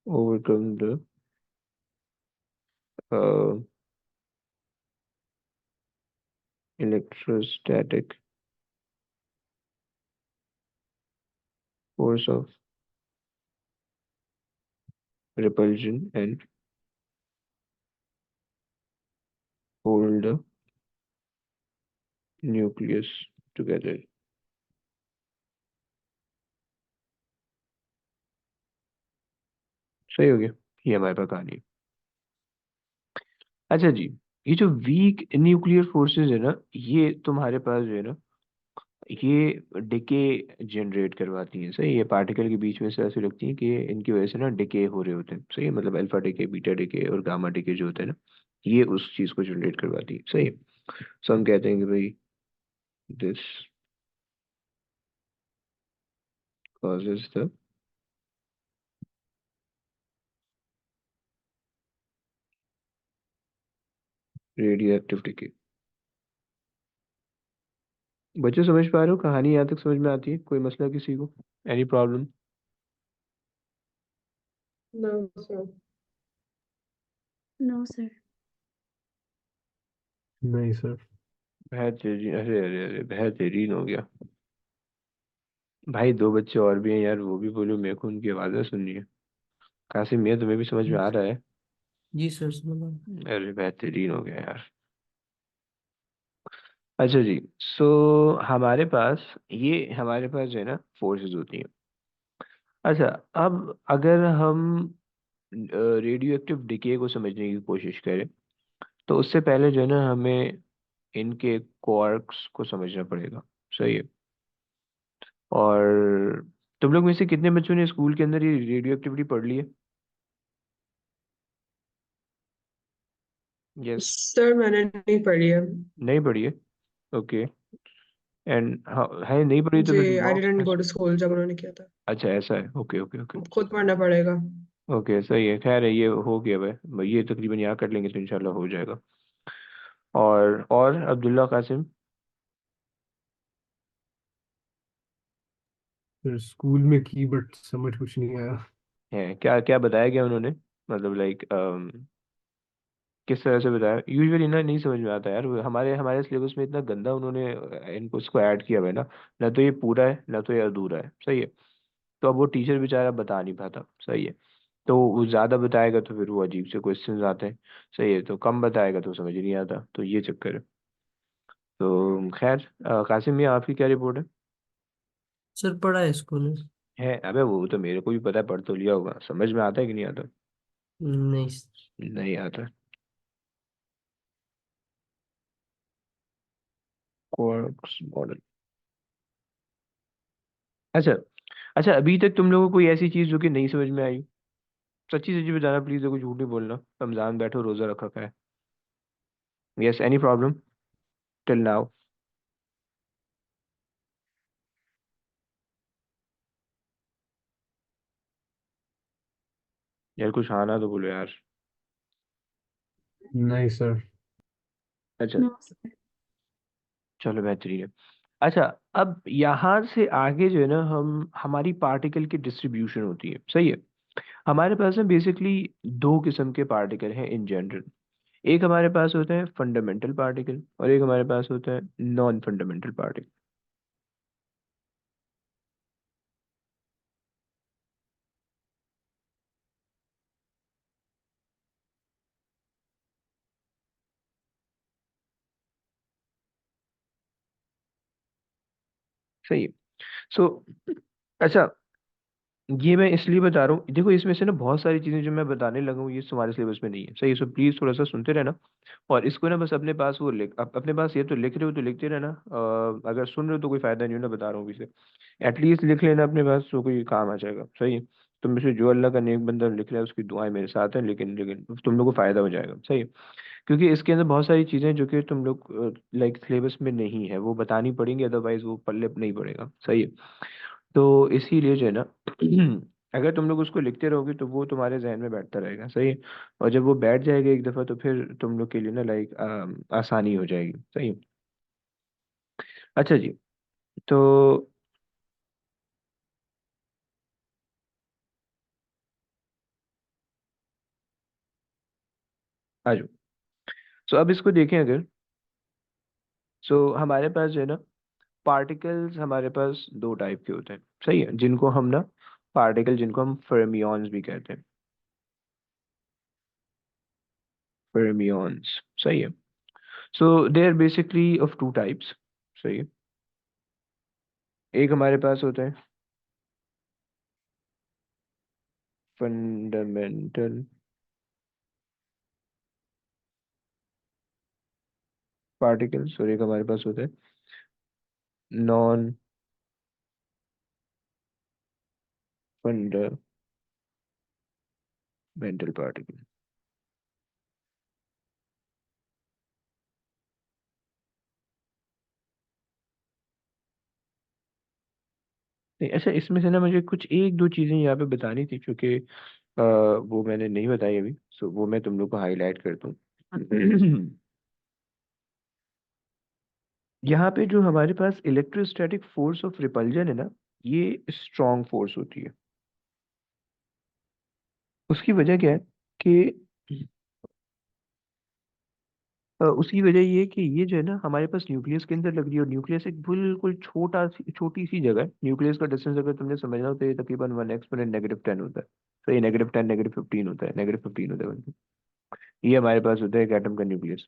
Overcome the electrostatic force of repulsion and hold the nucleus together. सही हो गया। ये हमारे पास कहानी है। अच्छा जी, ये जो वीक न्यूक्लियर फोर्सेस है ना, ये तुम्हारे पास जो है ना, ये डिके जनरेट करवाती हैं। सही। ये पार्टिकल के बीच में से ऐसे लगती हैं कि इनकी वजह से ना डिके हो रहे होते हैं। सही है। मतलब अल्फा डिके, बीटा डिके और गामा डिके जो होते हैं ना, ये उस चीज को जनरेट करवाती है। सही है। सो हम कहते हैं कि भाई this causes the radioactive decay। बच्चे समझ पा रहे हो? कहानी यहाँ तक समझ में आती है? कोई मसला किसी को? Any problem? No, sir. No sir. नहीं सर। बेहतरीन। अरे अरे अरे, बेहतरीन हो गया भाई। दो बच्चे और भी हैं यार, वो भी बोलो, मेरे को उनकी आवाज़ें सुननी है। कासिम, ये तुम्हें भी समझ में आ रहा है? जी सर समझ। अरे बेहतरीन हो गया यार। अच्छा जी, सो हमारे पास जो है ना फोर्सेस होती हैं। अच्छा, अब अगर हम रेडियो एक्टिव डिके को समझने की कोशिश करें, तो उससे पहले जो है ना हमें इनके क्वार्क्स को समझना पड़ेगा। सही है। और तुम लोग में से कितने बच्चों ने स्कूल के अंदर ये रेडियो एक्टिविटी पढ़ ली है? यस। सर मैंने नहीं पढ़ी है। नहीं पढ़ी है? ओके। एंड है नहीं पढ़ी तो जी, फिर I mock didn't go test. To school जब उन्होंने किया था। अच्छा, ऐसा है। Okay okay okay. खुद पढ़ना पड़ेगा। ओके सही है। खैर है, ये हो गया भाई, ये तकरीबन यहाँ कर लेंगे तो इंशाल्लाह हो जाएगा। और अब्दुल्ला कासिम? फिर स्कूल में की बट समझ कुछ नहीं आया। है क्या क्या बताया गया उन्होंने? मतलब लाइक किस तरह से बताया? यूजुअली ना नहीं समझ में आता यार, वो हमारे हमारे सिलेबस में इतना गंदा उन्होंने इनको इसको ऐड किया हुआ है ना। ना तो ये पूरा है, ना तो ये अधूरा है। सही है। तो अब वो टीचर बेचारा बता नहीं पाता। सही है। तो वो ज़्यादा बताएगा तो फिर वो अजीब से क्वेश्चंस आते हैं। सही है। तो कम बताएगा तो समझ नहीं आता, तो ये चक्कर है। तो खैर, कासिम, ये आपकी क्या रिपोर्ट है? सर पढ़ा है स्कूल में। अबे वो तो मेरे को भी पता है, पढ़ तो लिया होगा। समझ में आता है कि नहीं आता? नहीं सर। नहीं आता। Quarks model. अच्छा। अच्छा, अभी तक तुम लोगों को कोई ऐसी चीज जो कि नहीं समझ में आई? सच्ची सच्ची बताना प्लीज, देखो झूठ नहीं बोलना। रमजान बैठो, रोजा रखा है। Yes, any problem till now? यार कुछ आना तो बोलो यार। नहीं सर। अच्छा, नो सर। चलो बेहतरीन है। अच्छा, अब यहाँ से आगे जो है ना, हमारी पार्टिकल की डिस्ट्रीब्यूशन होती है। सही है। हमारे पास में बेसिकली दो किस्म के पार्टिकल हैं इन जनरल। एक हमारे पास होता है फंडामेंटल पार्टिकल, और एक हमारे पास होता है नॉन फंडामेंटल पार्टिकल। सही है। सो अच्छा, ये मैं इसलिए बता रहा हूँ, देखो इसमें से ना बहुत सारी चीजें जो मैं बताने लगा हूँ ये तुम्हारे सिलेबस में नहीं है, सही है। सो प्लीज थोड़ा सा सुनते रहना। और इसको ना बस अपने पास वो लिख अपने पास, ये तो लिख रहे हो तो लिखते रहना, अगर सुन रहे हो तो कोई फायदा नहीं हो ना, बता रहा हूँ अभी से। एटलीस्ट लिख लेना अपने पास, तो कोई काम आ जाएगा, सही है। तुम में से जो अल्लाह का नेक बंदा लिख रहा है उसकी दुआएं मेरे साथ हैं, लेकिन लेकिन तुम लोग को फायदा हो जाएगा, सही है। क्योंकि इसके अंदर बहुत सारी चीजें जो कि तुम लोग लाइक सिलेबस में नहीं है वो बतानी पड़ेंगी, अदरवाइज वो पल्ले नहीं पड़ेगा, सही है। तो इसीलिए जो है ना अगर तुम लोग उसको लिखते रहोगे तो वो तुम्हारे जहन में बैठता रहेगा, सही है। और जब वो बैठ जाएगा एक दफा तो फिर तुम लोग के लिए ना लाइक आसानी हो जाएगी, सही है। अच्छा जी। तो आ जाओ। सो अब इसको देखें अगर, सो हमारे पास जो है ना पार्टिकल्स, हमारे पास दो टाइप के होते हैं, सही है, जिनको हम ना पार्टिकल, जिनको हम फर्मियॉन्स भी कहते हैं, फर्मियॉन्स, सही है। So they are basically of two types, सही है। एक हमारे पास होता है फंडामेंटल पार्टिकल्स, और एक हमारे पास होता है नॉन फंडामेंटल पार्टिकल। नहीं, अच्छा, इसमें से ना मुझे कुछ एक दो चीजें यहाँ पे बतानी थी, क्योंकि वो मैंने नहीं बताई अभी, सो वो मैं तुम लोग को हाईलाइट करता हूँ। यहाँ पे जो हमारे पास इलेक्ट्रोस्टैटिक फोर्स ऑफ रिपल्जन है ना, ये स्ट्रॉन्ग फोर्स होती है। उसकी वजह क्या है कि उसकी वजह ये है कि ये जो है ना हमारे पास न्यूक्लियस के अंदर लग रही है, और न्यूक्लियस एक बिल्कुल छोटी सी जगह है। न्यूक्लियस का डिस्टेंस अगर तुमने समझना हो तो ये तकरीबन 1 एक्सपोनेंट -10 होता है। तो ये -10 -15 होता है, -15 होता है बल्कि। ये हमारे पास होता है एक एटम का न्यूक्लियस,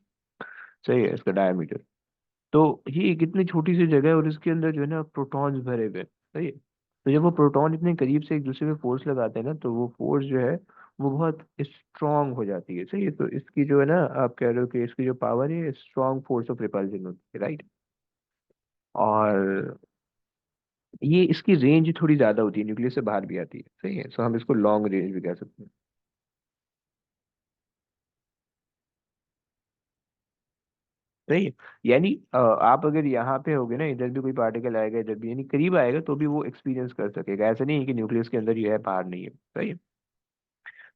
सही है, इसका डायमीटर। तो ये एक इतनी छोटी सी जगह है और इसके अंदर जो है ना प्रोटॉन्स भरे हुए हैं, सही है। तो जब वो प्रोटॉन इतने करीब से एक दूसरे पे फोर्स लगाते हैं ना, तो वो फोर्स जो है वो बहुत स्ट्रांग हो जाती है, सही है। तो इसकी जो है ना, आप कह रहे हो कि इसकी जो पावर है स्ट्रांग फोर्स ऑफ रिपल्जन होती है, राइट। और ये इसकी रेंज थोड़ी ज्यादा होती है, न्यूक्लियस से बाहर भी आती है, सही है। सो हम इसको लॉन्ग रेंज भी कह सकते हैं, सही है। यानी आप अगर यहाँ पे होगे ना, इधर भी कोई पार्टिकल आएगा, इधर भी, यानी करीब आएगा तो भी वो एक्सपीरियंस कर सकेगा। ऐसा नहीं है कि न्यूक्लियस के अंदर ये है बाहर नहीं है, सही है।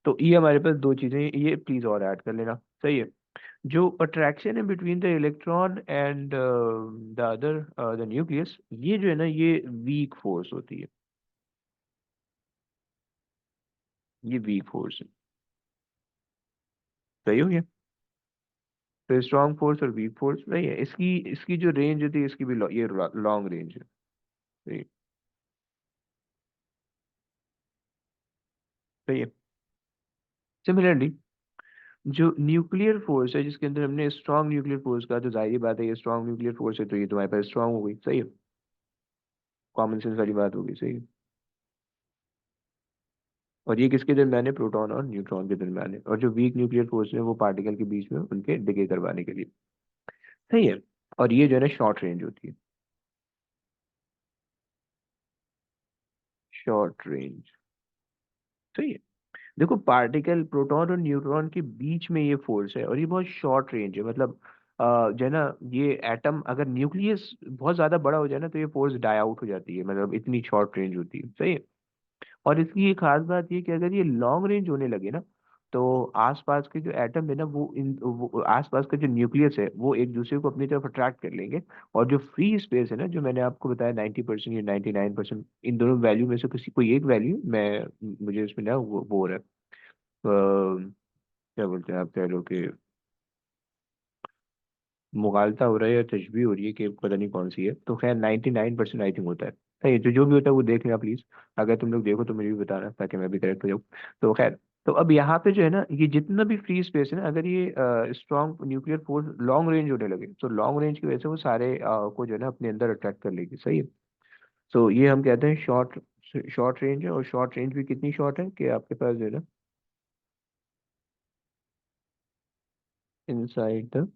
तो ये हमारे पास दो चीजें हैं, ये प्लीज और ऐड कर लेना, सही है। जो अट्रैक्शन है between the electron and the other, the nucleus, ये जो है ना ये वीक फोर्स होती है, ये वीक फोर्स है, सही हो गया। तो स्ट्रॉन्ग फोर्स और वीक फोर्स नहीं है, इसकी इसकी जो रेंज होती है इसकी भी ये लॉन्ग रेंज है, सही है, सही है। सिमिलरली जो न्यूक्लियर फोर्स है, जिसके अंदर हमने स्ट्रॉन्ग न्यूक्लियर फोर्स का, तो जाहिर बात है ये स्ट्रॉन्ग न्यूक्लियर फोर्स है, तो ये तुम्हारे पास स्ट्रॉन्ग हो गई, सही है। कॉमन सेंस वाली बात होगी, सही है। और ये किसके दरम्यान है, प्रोटॉन और न्यूट्रॉन के दरम्यान है। और जो वीक न्यूक्लियर फोर्स है वो पार्टिकल के बीच में उनके डिके करवाने के लिए, सही है। और ये जो है ना शॉर्ट रेंज होती है, शॉर्ट रेंज, सही है। देखो पार्टिकल, प्रोटॉन और न्यूट्रॉन के बीच में ये फोर्स है, और ये बहुत शॉर्ट रेंज है, मतलब जो है ना, ये एटम अगर न्यूक्लियस बहुत ज्यादा बड़ा हो जाए ना तो ये फोर्स डाई आउट हो जाती है, मतलब इतनी शॉर्ट रेंज होती है, सही है। और इसकी एक खास बात ये कि अगर ये लॉन्ग रेंज होने लगे ना, तो आसपास के जो एटम है ना वो आसपास का जो न्यूक्लियस है वो एक दूसरे को अपनी तरफ अट्रैक्ट कर लेंगे। और जो फ्री स्पेस है ना, जो मैंने आपको बताया 90% या 99%, इन दोनों वैल्यू में से किसी कोई एक वैल्यू मैं, मुझे इसमें ना वो हो रहा है, क्या बोलते हैं, आप कह लो कि मुगालता हो रहा है या तशबीह हो रही है कि पता नहीं कौन सी है, तो खैर 99% आई थिंक होता है, सही, जो जो भी होता है वो देख लेना प्लीज। अगर तुम लोग देखो तो मुझे भी बताना ताकि मैं भी करेक्ट हो जाऊँ। तो खैर, तो अब यहाँ पे जो है ना ये जितना भी फ्री स्पेस है ना, अगर ये strong nuclear force long range होने लगे, तो लॉन्ग रेंज की वजह से वो सारे को जो है ना अपने अंदर अट्रैक्ट कर लेगी, सही है। तो ये हम कहते हैं शॉर्ट शॉर्ट रेंज है, और शॉर्ट रेंज भी कितनी शॉर्ट है कि आपके पास जो है ना inside the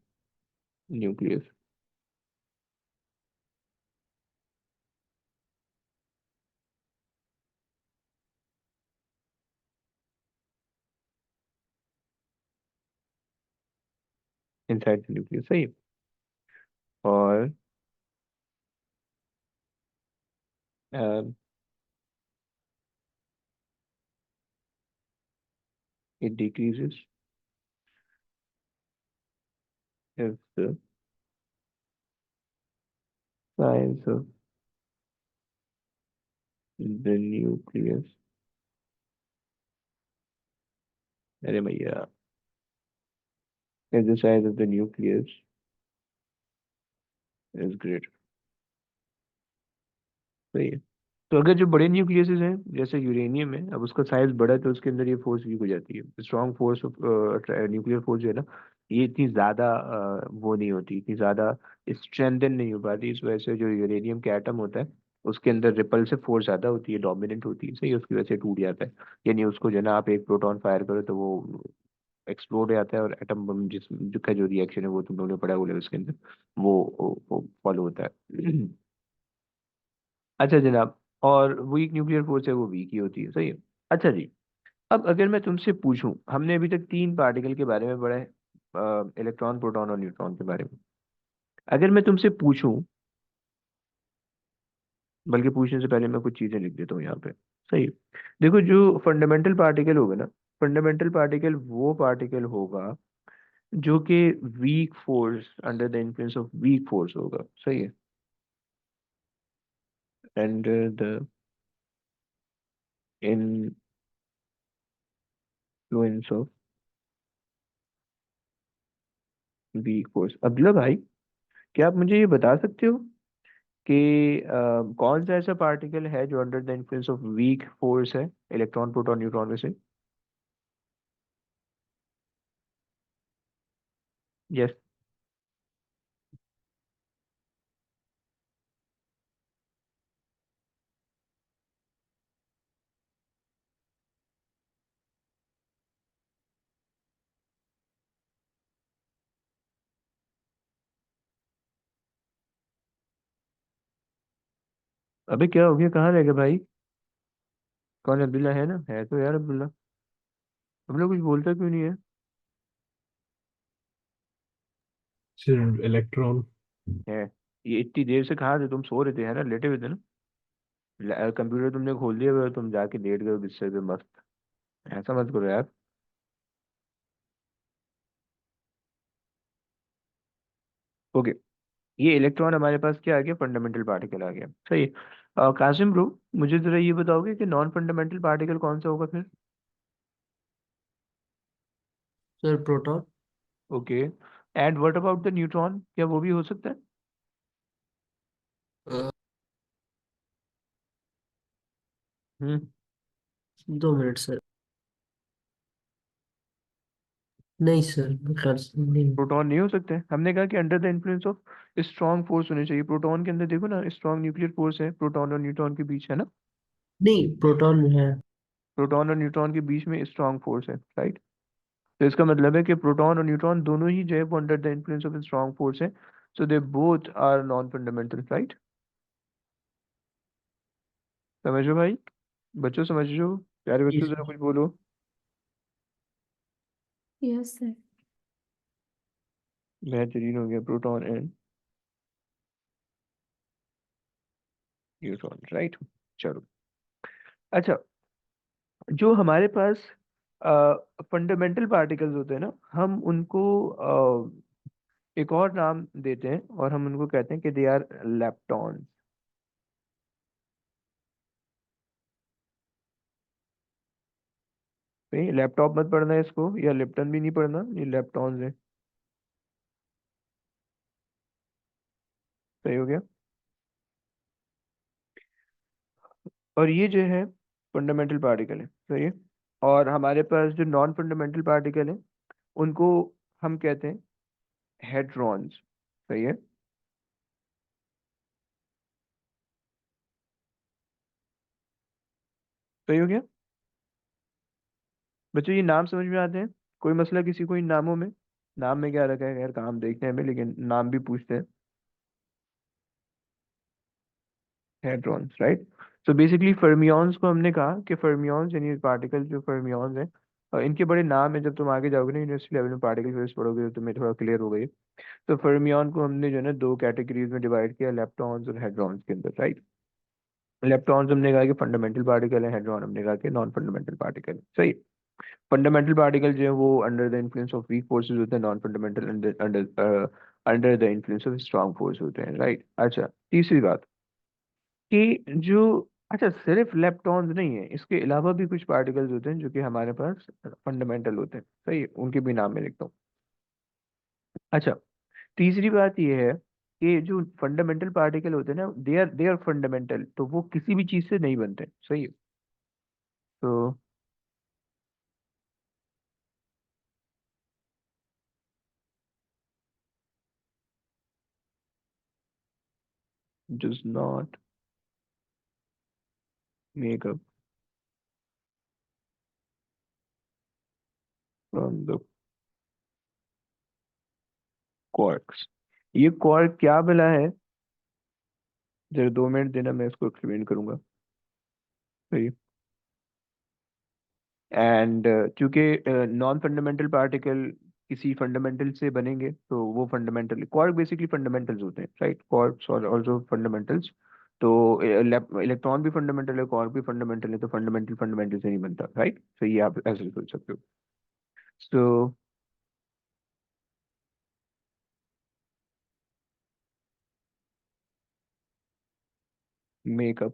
nucleus. Inside the nucleus, सही है। और it decreases if the size of the nucleus, अरे भैया, if the size of the nucleus is greater, सही है। तो अगर जो बड़े न्यूक्लियसेस हैं जैसे यूरेनियम है, अब उसका साइज बड़ा है तो उसके अंदर ये फोर्स वीक हो जाती है। Strong force of nuclear force जो है ना, ये इतनी ज्यादा वो नहीं होती, इतनी ज्यादा स्ट्रेंथन नहीं हो पाती। इस वजह से जो यूरेनियम के एटम होता है उसके अंदर रिपल्सिव फोर्स ज्यादा होती है, डोमिनेंट होती है, सही, उसकी वजह से टूट जाता है। यानी उसको जो है ना, आप एक प्रोटॉन फायर करो तो वो एक्सप्लोड हो जाता है, और एटम बम जो का जो रिएक्शन है वो तुम लोगों ने पढ़ा होगा उसके अंदर, वो फॉलो होता है। अच्छा जनाब, और वीक न्यूक्लियर फोर्स है वो वीक ही होती है, सही है। अच्छा जी, अब अगर मैं तुमसे पूछूं, हमने अभी तक तीन पार्टिकल के बारे में पढ़ा है, इलेक्ट्रॉन, प्रोटॉन और न्यूट्रॉन के बारे में। अगर मैं तुमसे पूछूं, बल्कि पूछने से पहले मैं कुछ चीजें लिख देता हूँ यहाँ पे, सही है। देखो, जो फंडामेंटल पार्टिकल होगा ना, फंडामेंटल पार्टिकल वो पार्टिकल होगा जो कि weak force, under the influence of weak force होगा, सही है, under the influence of weak force. Abdullah भाई, क्या आप मुझे ये बता सकते हो कि कौन सा ऐसा पार्टिकल है जो under the influence of weak force है, इलेक्ट्रॉन, प्रोटॉन, न्यूट्रॉन में से? यस। अबे क्या हो गया, कहाँ रह गया भाई? कौन, अब्दुल्ला है ना? है तो यार अब्दुल्ला, हम लोग कुछ बोलता क्यों नहीं है? सिर्फ इलेक्ट्रॉन। है। ये इतनी देर से कहाँ थे तुम? सो रहे थे है ना, लेटे हुए थे ना? कंप्यूटर तुमने खोल दिया हुआ है, तुम जाके लेट गए हो बिस्तर पे मस्त। ऐसा मत करो यार। ओके, ये इलेक्ट्रॉन हमारे पास क्या आ गया? फंडामेंटल पार्टिकल आ गया, सही है। कासिम ब्रो, मुझे जरा ये बताओगे कि नॉन फंडामेंटल पार्टिकल कौन सा होगा फिर? Sir proton. Okay, and what about the neutron, क्या वो भी हो सकता है? हम्म। 2 मिनट सर। नहीं सर, मेरे ख्याल से नहीं। प्रोटॉन नहीं हो सकते? हमने कहा कि under the influence of strong force होनी चाहिए। प्रोटॉन के अंदर देखो ना, स्ट्रॉन्ग न्यूक्लियर फोर्स है प्रोटॉन और न्यूट्रॉन के बीच, है ना? नहीं, प्रोटॉन में है। प्रोटॉन और न्यूट्रॉन के बीच में स्ट्रॉन्ग फोर्स है, राइट? तो इसका मतलब है कि प्रोटॉन और न्यूट्रॉन दोनों ही जो है वो under the influence of strong force है, so they both are non fundamental, right? समझो भाई, बच्चों समझो, प्यारे जी बच्चों जरा सर। कुछ बोलो। Yes sir. बेहतरीन हो गया, प्रोटॉन एंड न्यूट्रॉन, राइट। चलो, अच्छा, जो हमारे पास फंडामेंटल पार्टिकल्स होते हैं ना, हम उनको एक और नाम देते हैं, और हम उनको कहते हैं कि दे आर लेप्टॉन्स। नहीं, लैपटॉप मत पढ़ना है इसको, या लिप्टन भी नहीं पढ़ना, ये लेप्टॉन्स है, सही हो गया। और ये जो है फंडामेंटल पार्टिकल है, सही है। और हमारे पास जो नॉन फंडामेंटल पार्टिकल है उनको हम कहते हैं हेड्रॉन्स, सही है। सही हो गया बच्चों? ये नाम समझ में आते हैं? कोई मसला किसी को इन नामों में? नाम में क्या रखा है यार, काम देखते हैं हमें, लेकिन नाम भी पूछते हैं। Hadrons, right. So basically fermions को हमने कहा कि फर्मियंस यानी पार्टिकल जो फर्मियंस हैं, और इनके बड़े नाम है। जब तुम आगे जाओगे ना यूनिवर्सिटी लेवल में पार्टिकल फिजिक्स पढ़ोगे तो तुम्हें थोड़ा क्लियर हो गई। तो फर्मियन को हमने जो है ना दो कैटेगरीज में डिवाइड किया, लेप्टॉन्स और हेड्रॉन्स के अंदर, राइट। लेप्टॉन्स हमने कहा कि फंडामेंटल पार्टिकल है, हेड्रॉन हमने कहा कि नॉन फंडामेंटल पार्टिकल, सही। फंडामेंटल पार्टिकल जो है वो under the influence of weak forces होते हैं, non fundamental under under under the influence of strong force होते हैं, राइट। अच्छा, तीसरी बात कि जो, अच्छा सिर्फ लेप्टॉन्स नहीं है, इसके अलावा भी कुछ पार्टिकल्स होते हैं जो कि हमारे पास फंडामेंटल होते हैं, सही है, उनके भी नाम मैं लिखता हूँ। अच्छा, तीसरी बात ये है कि जो फंडामेंटल पार्टिकल होते हैं ना, दे आर फंडामेंटल, तो वो किसी भी चीज से नहीं बनते, सही है। तो does not make up from the quarks। ये क्वार्क क्या भला है? जरा 2 मिनट देना, मैं इसको एक्सप्लेन करूंगा, सही। एंड चूंकि नॉन फंडामेंटल पार्टिकल किसी फंडामेंटल से बनेंगे तो वो फंडामेंटल, क्वार्क बेसिकली फंडामेंटल्स होते हैं, राइट। क्वार्क्स और ऑल्सो फंडामेंटल्स। तो इलेक्ट्रॉन भी फंडामेंटल है, क्वार्क भी फंडामेंटल है, तो फंडामेंटल फंडामेंटल से नहीं बनता, राइट। तो ये आप ऐसे सोच सकते हो। सो मेकअप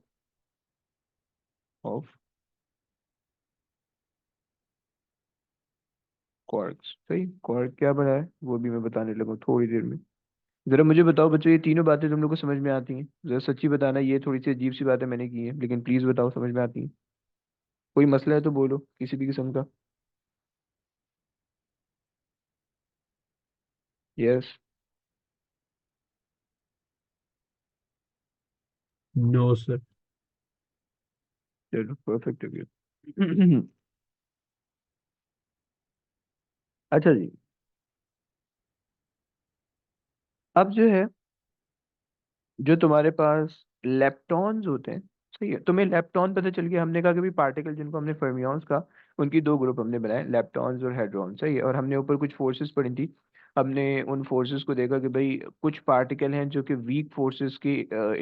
ऑफ क्वार्क्स, सही। क्वार्क क्या बना है वो भी मैं बताने लगा हूँ थोड़ी देर में। जरा मुझे बताओ बच्चों, ये तीनों बातें तुम लोग को समझ में आती हैं? जरा सच्ची बताना, ये थोड़ी सी अजीब सी बातें मैंने की हैं, लेकिन प्लीज बताओ समझ में आती हैं? कोई मसला है तो बोलो, किसी भी किस्म का। यस। No, sir. चलो परफेक्ट हो गया। अच्छा जी, अब जो है, जो तुम्हारे पास लेप्टॉन्स होते हैं, सही है, तुम्हें लेप्टॉन पता चल गया। हमने कहा कि भाई पार्टिकल जिनको हमने फर्मियंस का, उनकी दो ग्रुप हमने बनाए, लेप्टॉन्स और हेड्रॉन, सही है। और हमने ऊपर कुछ फोर्सेस पढ़ी थी। हमने उन फोर्सेस को देखा कि भाई कुछ पार्टिकल हैं जो कि वीक फोर्सेस की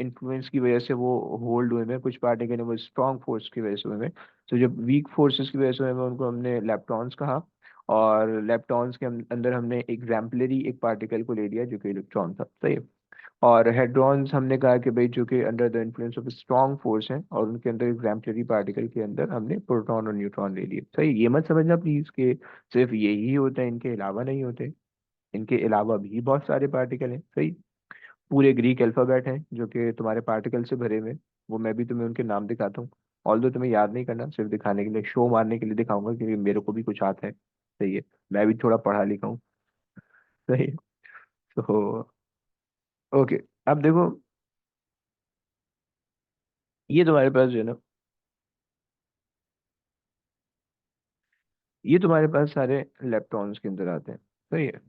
इन्फ्लुएंस की वजह से वो होल्ड हुए हैं, कुछ पार्टिकल हैं वो स्ट्रॉन्ग फोर्स की वजह से हुए हैं। तो जब वीक फोर्सेस की वजह से हुए हैं उनको हमने लेप्टॉन्स कहा। और लेप्टॉन्स के अंदर हमने एग्जाम्पलरी एक पार्टिकल को ले लिया जो कि इलेक्ट्रॉन था, सही है। और हेड्रॉन्स हमने कहा कि भाई जो कि under the influence of strong force हैं, और उनके अंदर एग्जाम्पलरी पार्टिकल के अंदर हमने प्रोटॉन और न्यूट्रॉन ले लिए, सही। ये मत समझना प्लीज कि सिर्फ यही होते हैं, इनके अलावा नहीं होते। इनके अलावा भी बहुत सारे पार्टिकल हैं, सही। पूरे ग्रीक अल्फाबेट हैं जो कि तुम्हारे पार्टिकल से भरे हुए हैं। वो मैं भी तुम्हें उनके नाम दिखाता हूँ। ऑल्दो तुम्हें याद नहीं करना, सिर्फ दिखाने के लिए, शो मारने के लिए दिखाऊंगा, क्योंकि मेरे को भी कुछ आता है, सही है। मैं भी थोड़ा पढ़ा लिखा हूँ, सही। तो ओके, अब देखो, ये तुम्हारे पास जो है ना, ये तुम्हारे पास सारे इलेक्ट्रॉन्स के अंदर आते हैं, सही है।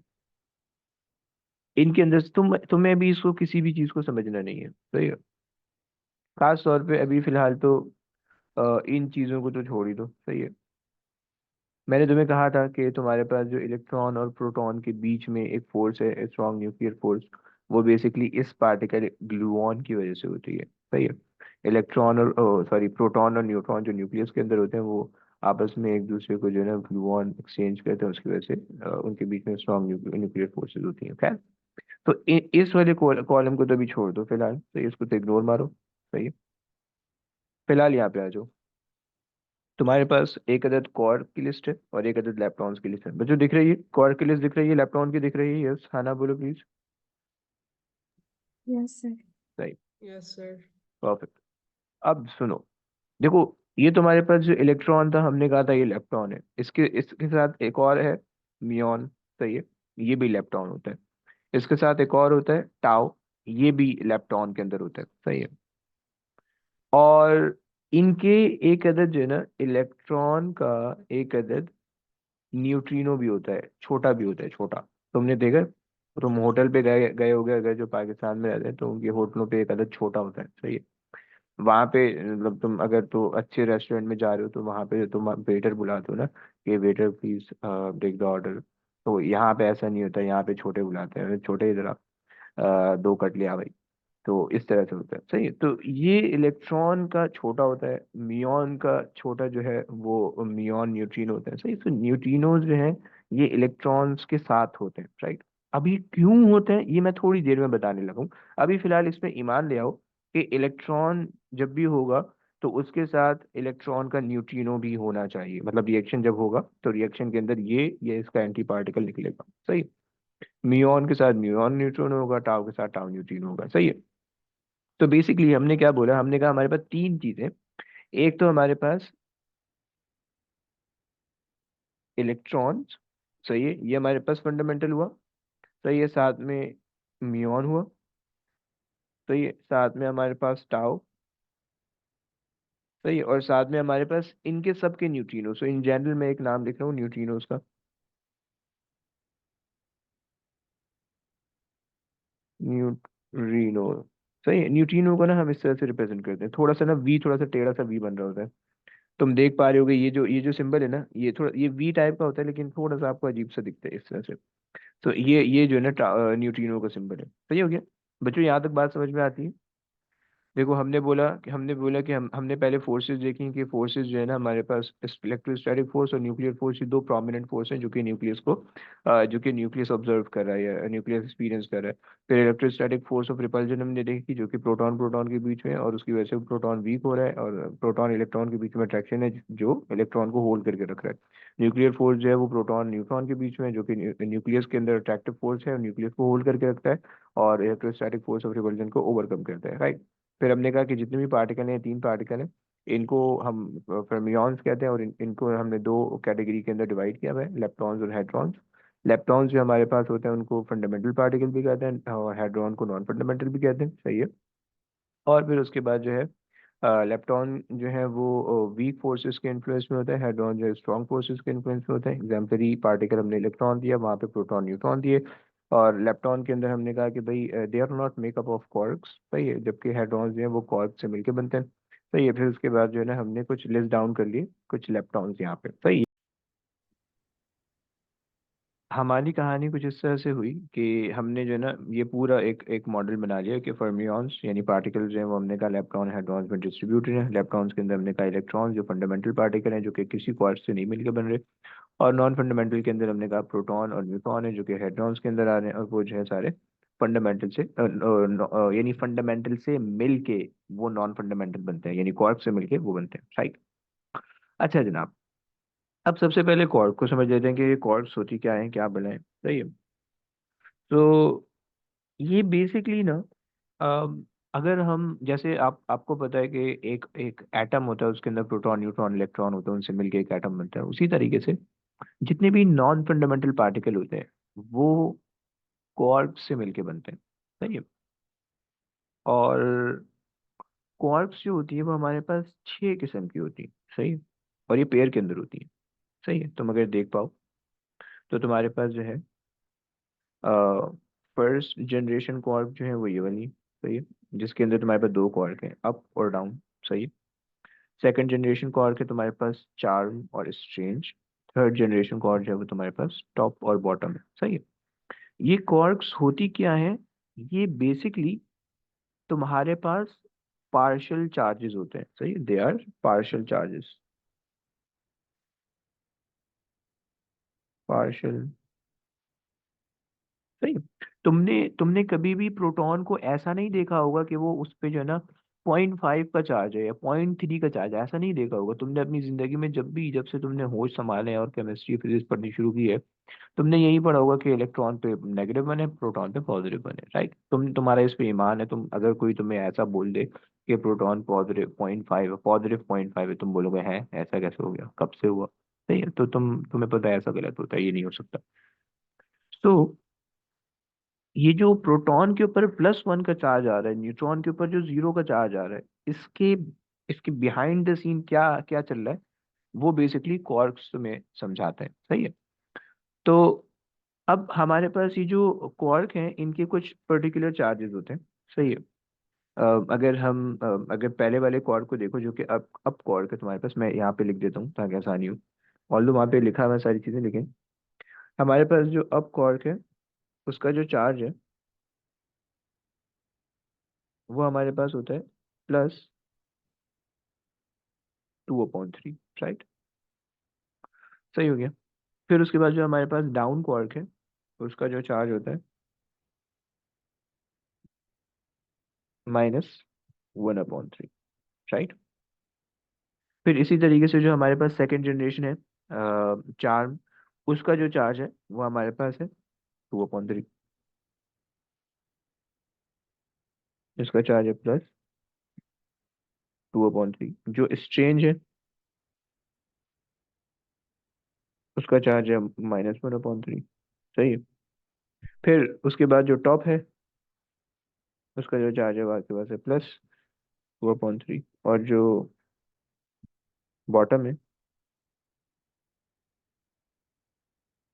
इनके अंदर से तुम्हें भी इसको किसी भी चीज को समझना नहीं है, सही है। खास तौर पे अभी फिलहाल तो इन चीजों को तो छोड़ ही दो, सही है। मैंने तुम्हें कहा था कि तुम्हारे पास जो इलेक्ट्रॉन और प्रोटॉन के बीच में एक फोर्स है, स्ट्रॉन्ग न्यूक्लियर फोर्स, वो बेसिकली इस पार्टिकल ग्लूऑन की वजह से होती है, सही है। इलेक्ट्रॉन और सॉरी प्रोटॉन और न्यूट्रॉन जो न्यूक्लियस के अंदर होते हैं, वो आपस में एक दूसरे को जो है ना ग्लूऑन एक्सचेंज करते हैं, उसकी वजह से उनके बीच में स्ट्रॉन्ग न्यूक्लियर फोर्सेज होती हैं, खैर। तो इस वाले कॉलम को तो अभी छोड़ दो फिलहाल, तो इसको तो इग्नोर मारो, सही है। फिलहाल यहाँ पे आ जाओ। तुम्हारे पास एक अदद क्वार्क की लिस्ट है और एक अदद लेप्टॉन्स की लिस्ट है। बच्चों दिख रही है? क्वार्क की लिस्ट दिख रही है, लेप्टॉन की दिख रही है? यस, हाँ ना बोलो प्लीज। Yes sir. सही, Yes, sir. परफेक्ट। अब सुनो, देखो, ये तुम्हारे पास जो इलेक्ट्रॉन था हमने कहा था ये लेप्टॉन है, इसके इसके साथ एक और है, मियॉन, सही है। ये भी लेप्टॉन होता है। इसके साथ एक और होता है टाउ, ये भी लेप्टॉन के अंदर होता है, सही है। और इनके एक अदद जो है ना इलेक्ट्रॉन का एक अदद न्यूट्रिनो भी होता है, छोटा भी होता है, छोटा। तुमने देखा, तुम होटल पे गए गए होगे अगर, जो पाकिस्तान में रहते हैं, तो उनके होटलों पे एक अदद छोटा होता है, सही है। वहां पे मतलब तुम अगर तो अच्छे रेस्टोरेंट में जा रहे हो तो वहां पे तुम वेटर बुलाते हो ना कि waiter please take the order, तो यहाँ पे ऐसा नहीं होता, यहाँ पे छोटे बुलाते हैं, छोटे इधर आप, दो कट लिया भाई। तो इस तरह से होता है, सही है। तो ये इलेक्ट्रॉन का छोटा होता है, मियॉन का छोटा जो है वो मियॉन न्यूट्रिनो होता है, सही। तो न्यूट्रिनोज जो है ये इलेक्ट्रॉन्स के साथ होते हैं, राइट। अभी क्यों होते हैं ये मैं थोड़ी देर में बताने लगा हूँ। अभी फिलहाल इसमें ईमान ले आओ कि इलेक्ट्रॉन जब भी होगा तो उसके साथ इलेक्ट्रॉन का न्यूट्रिनो भी होना चाहिए, मतलब रिएक्शन जब होगा तो रिएक्शन के अंदर ये इसका एंटी पार्टिकल निकलेगा, सही। मियॉन के साथ म्यूऑन न्यूट्रॉन होगा, टाउ के साथ टाउ न्यूट्रिनो होगा, सही है। तो बेसिकली हमने क्या बोला, हमने कहा हमारे पास तीन चीजें। एक तो हमारे पास इलेक्ट्रॉन्स, सही है, ये हमारे पास फंडामेंटल हुआ, सही है। साथ में म्यूऑन हुआ, सही है। साथ में हमारे पास टाउ, सही है। और साथ में हमारे पास इनके सब के न्यूट्रिनो। सो इन जनरल मैं एक नाम लिख रहा हूँ न्यूट्रिनोज का, न्यूट्रिनो, सही है। न्यूट्रिनो को ना हम इस तरह से रिप्रेजेंट करते हैं, थोड़ा सा ना वी, थोड़ा सा टेढ़ा सा वी बन रहा होता है। तुम देख पा रहे होगे ये जो सिंबल है ना, ये थोड़ा ये वी टाइप का होता है, लेकिन थोड़ा सा आपको अजीब सा दिखता है इस तरह से। तो ये जो है ना न्यूट्रिनो का सिंबल है, सही हो गया। बच्चों यहाँ तक बात समझ में आती है? देखो हमने बोला कि हमने पहले फोर्सेस देखी कि फोर्सेस जो है ना हमारे पास इलेक्ट्रोस्टैटिक फोर्स और न्यूक्लियर फोर्स, ये दो प्रोमिनेंट फोर्स हैं जो कि न्यूक्लियस ऑब्जर्व कर रहा है या न्यूक्लियस एक्सपीरियंस कर रहा है। फिर इलेक्ट्रोस्टैटिक फोर्स ऑफ रिपल्जन हमने देखी जो कि प्रोटॉन प्रोटॉन के बीच में है, और उसकी वजह से प्रोटॉन वीक हो रहा है, और प्रोटॉन इलेक्ट्रॉन के बीच में अट्रैक्शन है जो इलेक्ट्रॉन को होल्ड करके रख रहा है। न्यूक्लियर फोर्स जो है वो प्रोटॉन न्यूट्रॉन के बीच में है, जो कि न्यूक्लियस के अंदर अट्रैक्टिव फोर्स है और न्यूक्लियस को होल्ड करके रखता है, और इलेक्ट्रोस्टैटिक फोर्स ऑफ रिपल्जन को ओवरकम करता है, राइट। फिर हमने कहा कि जितने भी पार्टिकल हैं, तीन पार्टिकल हैं, इनको हम फर्मियॉन्स कहते हैं, और इनको हमने दो कैटेगरी के अंदर डिवाइड किया हुआ है, लेप्टॉन्स और हेड्रॉन्स। लेप्टॉन्स जो हमारे पास होते हैं उनको फंडामेंटल पार्टिकल भी कहते हैं, और हेड्रॉन को नॉन फंडामेंटल भी कहते हैं, सही है। और फिर उसके बाद जो है लेप्टॉन जो है वो वीक फोर्सेस के इन्फ्लुएंस में होता है, हेड्रॉन जो है स्ट्रॉन्ग फोर्सेस के इन्फ्लुएंस में होता है। एग्जाम्पली पार्टिकल हमने इलेक्ट्रॉन दिया, वहाँ पे प्रोटॉन न्यूट्रॉन दिए। और लेप्टॉन के अंदर हमने कहा कि भाई they are not make up of quarks, सही है, जबकि हेड्रॉन जो है वो क्वार्क से मिलकर बनते हैं, सही है। फिर उसके बाद जो है ना हमने कुछ लिस्ट डाउन कर लिए कुछ लेप्टॉन्स यहाँ पे, सही है। हमारी कहानी कुछ इस तरह से हुई कि हमने जो है ना ये पूरा एक एक मॉडल बना लिया कि फर्मियॉन्स यानी पार्टिकल्स जो है वो हमने कहा लेप्टॉन हेड्रॉन्स में डिस्ट्रीब्यूटेड है। लेप्टॉन्स के अंदर हमने कहा इलेक्ट्रॉन्स जो फंडामेंटल पार्टिकल हैं जो कि किसी क्वार्क से नहीं मिलकर बन रहे, और नॉन फंडामेंटल के अंदर हमने कहा प्रोटॉन और न्यूट्रॉन है जो कि हेड्रॉन्स के अंदर आ रहे हैं, और वो जो है सारे फंडामेंटल से यानी फंडामेंटल से मिल के वो नॉन फंडामेंटल बनते हैं, यानी क्वार्क से मिलके वो बनते हैं, राइट। अच्छा जनाब, अब सबसे पहले क्वार्क को समझ लेते हैं कि ये क्वार्क्स होती क्या है, क्या बनाए, सही है। तो ये बेसिकली ना अम, अगर हम जैसे आपको पता है कि एक एक एटम होता है, उसके अंदर प्रोटॉन न्यूट्रॉन इलेक्ट्रॉन होते हैं, उनसे मिलके एक एटम बनता है, उसी तरीके से जितने भी नॉन फंडामेंटल पार्टिकल होते हैं वो क्वार्क से मिलके बनते हैं, सही है। और क्वार्क्स जो होती है वो हमारे पास 6 किस्म की होती है, सही है। और ये पेयर के अंदर होती है, सही है। तुम अगर देख पाओ तो तुम्हारे पास जो है फर्स्ट जनरेशन क्वार्क जो है वो ये वाली, सही है, जिसके अंदर तुम्हारे पास दो क्वार्क हैं, अप और डाउन, सही है। सेकंड जनरेशन क्वार्क है तुम्हारे पास चार्म और स्ट्रेंज। थर्ड जनरेशन क्वार्क जो है वो तुम्हारे पास टॉप और बॉटम है, सही है। ये क्वार्क्स होती क्या है, ये बेसिकली तुम्हारे पास पार्शियल चार्जेस होते हैं, सही, they are partial charges, partial, सही है। तुमने तुमने कभी भी प्रोटॉन को ऐसा नहीं देखा होगा कि वो उस पे जो है ना 0.5 का चार्ज है या 0.3 का चार्ज है, ऐसा नहीं देखा होगा तुमने अपनी जिंदगी में। जब से तुमने होश संभाले हैं और केमिस्ट्री फिजिक्स पढ़नी शुरू की है, तुमने यही पढ़ा होगा कि इलेक्ट्रॉन पे नेगेटिव बने, प्रोटॉन पे पॉजिटिव बने, राइट। तुम्हारा इस पे ईमान है। तुम अगर कोई तुम्हें ऐसा बोल दे कि प्रोटॉन पॉजिटिव 0.5 पॉजिटिव 0.5 है, तुम बोलोगे हैं ऐसा कैसे हो गया, कब से हुआ, सही है। तो तुम्हें पता है ऐसा गलत होता है, ये नहीं हो सकता। तो ये जो प्रोटॉन के ऊपर +1 का चार्ज आ रहा है, न्यूट्रॉन के ऊपर जो 0 का चार्ज आ रहा है, इसके इसके बिहाइंड द सीन क्या क्या चल रहा है वो बेसिकली क्वार्क्स में समझाता है। सही है। तो अब हमारे पास ये जो क्वार्क हैं इनके कुछ पर्टिकुलर चार्जेस होते हैं। सही है। अगर पहले वाले क्वार्क को देखो जो कि अब क्वार्क है तुम्हारे पास, मैं यहाँ पे लिख देता हूँ ताकि आसानी हो। ऑल्दो वहाँ पे लिखा हुआ है सारी चीज़ें, लेकिन हमारे पास जो अब क्वार्क है उसका जो चार्ज है वो हमारे पास होता है +2/3। राइट। सही हो गया। फिर उसके बाद जो हमारे पास डाउन क्वार्क है उसका जो चार्ज होता है -1/3। राइट। फिर इसी तरीके से जो हमारे पास सेकेंड जनरेशन है चार्म, उसका जो चार्ज है वो हमारे पास है 2/3। इसका चार्ज है +2/3। जो स्ट्रेंज है उसका चार्ज है -1/3। सही है। फिर उसके बाद जो टॉप है उसका जो चार्ज है वो आपके पास है +2/3, और जो बॉटम है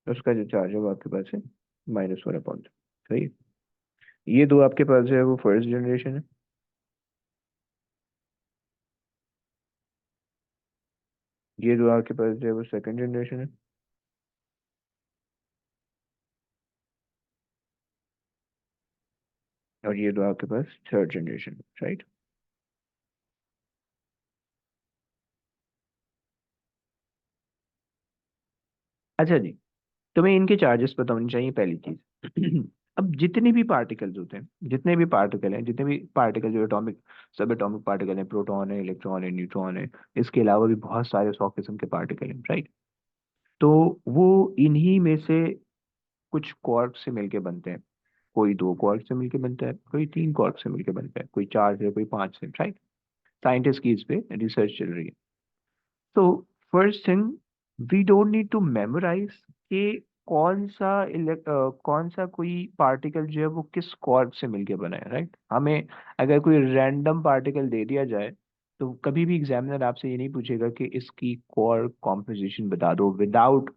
उसका जो चार्ज है वो आपके पास है -1/3। सही है। ये दो आपके पास जो है वो फर्स्ट जनरेशन है, ये दो आपके पास जो है वो सेकंड जनरेशन है, और ये दो आपके पास थर्ड जनरेशन। राइट। अच्छा जी, तुम्हें इनके चार्जेस पता होने चाहिए पहली चीज। अब जितने भी पार्टिकल्स होते हैं, जितने भी पार्टिकल हैं, जितने भी पार्टिकल जो एटॉमिक, सब एटॉमिक पार्टिकल हैं, प्रोटॉन है, इलेक्ट्रॉन है, न्यूट्रॉन है, इसके अलावा भी बहुत सारे 100 किस्म के पार्टिकल हैं। राइट। तो वो इन्हीं में से कुछ क्वार्क से मिलके बनते हैं। कोई 2 क्वार्क से मिलके बनता है, कोई 3 क्वार्क से मिलके बनता है, कोई 4 से, कोई 5 से। राइट। साइंटिस्ट की इस पे रिसर्च चल रही है। तो first thing, we don't need to memorise कि कौन सा कोई पार्टिकल जो है वो किस क्वार्क से मिलके बना है। राइट। हमें अगर कोई रैंडम पार्टिकल दे दिया जाए तो कभी भी एग्जामिनर आपसे ये नहीं पूछेगा कि इसकी क्वार्क कॉम्पोजिशन बता दो without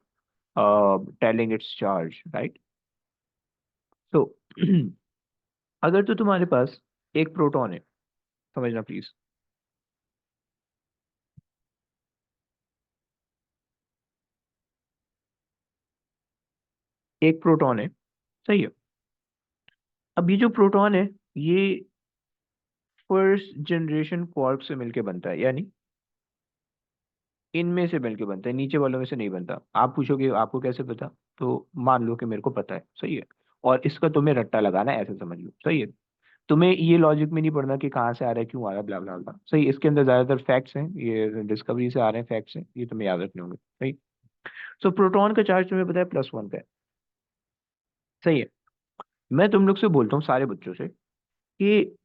telling it's charge. Right. तो अगर तो तुम्हारे पास एक प्रोटॉन है, समझना प्लीज, एक प्रोटॉन है। सही है। अब ये जो प्रोटॉन है ये फर्स्ट जनरेशन क्वार्क से मिलके बनता है, यानी इनमें से मिलके बनता है, नीचे वालों में से नहीं बनता। आप पूछोगे आपको कैसे पता, तो मान लो कि मेरे को पता है। सही है। और इसका तुम्हें रट्टा लगाना है, ऐसे समझ लो। सही है। तुम्हें ये लॉजिक में नहीं पढ़ना कि कहाँ से आ रहा है, क्यों आ रहा है, ब्ला ब्ला ब्ला। सही। इसके अंदर ज्यादातर फैक्ट्स हैं, ये डिस्कवरी से आ रहे हैं फैक्ट्स हैं, ये तुम्हें याद रखने होंगे। सही। सो प्रोटॉन का चार्ज तुम्हें पता है +1 का है। सही है। मैं तुम लोग से बोलता हूँ सारे बच्चों से कि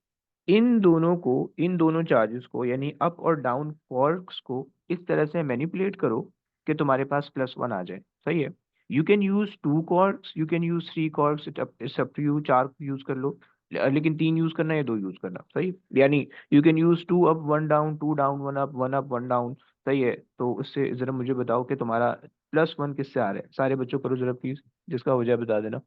इन दोनों चार्जेस को यानी अप और डाउन क्वार्क्स को इस तरह से मैनिपुलेट करो कि तुम्हारे पास +1 आ जाए। सही है। You can use 2 quarks, you can use 3 quarks, it's up to you. 4 use कर लो, लेकिन 3 यूज करना या 2 यूज करना। सही। यानी you can use 2 up 1 down, 2 down 1 up, 1 up 1 down. सही है। तो उससे जरा मुझे बताओ कि तुम्हारा +1 किससे आ रहा है। सारे बच्चों करो जरा प्लीज, जिसका हो जाए बता देना।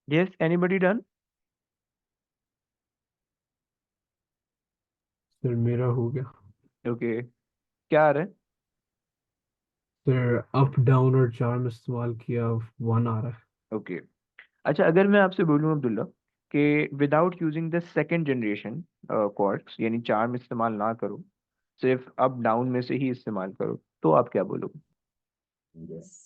Yes, anybody done? सर मेरा हो गया। ओके। क्या आ रहा है? सर अप डाउन और चार्म इस्तेमाल किया, 1 आ रहा है। ओके। अच्छा, अगर मैं आपसे बोलूं अब्दुल्ला कि without using the second generation quarks, यानी चार्म इस्तेमाल ना करो, सिर्फ अप डाउन में से ही इस्तेमाल करो, तो आप क्या बोलोगे? Yes.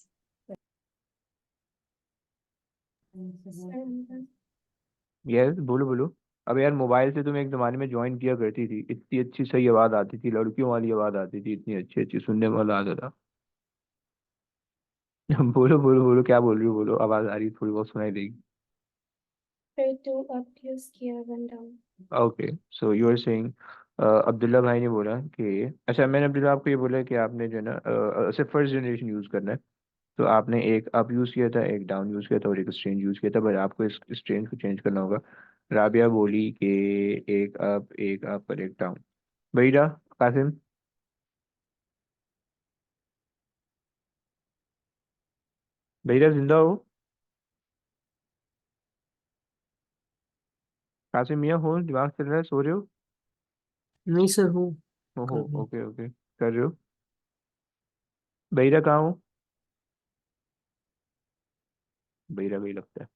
यस, बोलो बोलो। अब यार मोबाइल से तुम एक जमाने में ज्वाइन किया करती थी, इतनी अच्छी सही आवाज आती थी, लड़कियों वाली आवाज आती थी, इतनी अच्छी अच्छी सुनने में मजा आता था। बोलो बोलो बोलो, क्या बोल रही हो, बोलो, आवाज आ रही है, थोड़ी बहुत सुनाई देगी। फिर 2 अप यूज किया 1 down. Okay, so you are saying, Abdullah भाई ने बोला कि, अच्छा मैंने अब्दुल्ला आपको ये बोला कि आपने जो है ना सिर्फ फर्स्ट जनरेशन यूज करना है। तो आपने एक अप यूज किया था, एक डाउन यूज किया था और एक स्ट्रेंज यूज किया था, बट आपको इस स्ट्रेंज को चेंज करना होगा। राबिया बोली कि एक अप और एक डाउन। भैया, कासिम, भैया जिंदा हो? कासिम मियाँ हो, दिमाग चल रहा है, सो रहे हो? नहीं सर, हूँ। ओहो, कर रहा हूँ। ओके ओके, कर रहे हो? भैया कहाँ हो? भैया भी लगता है।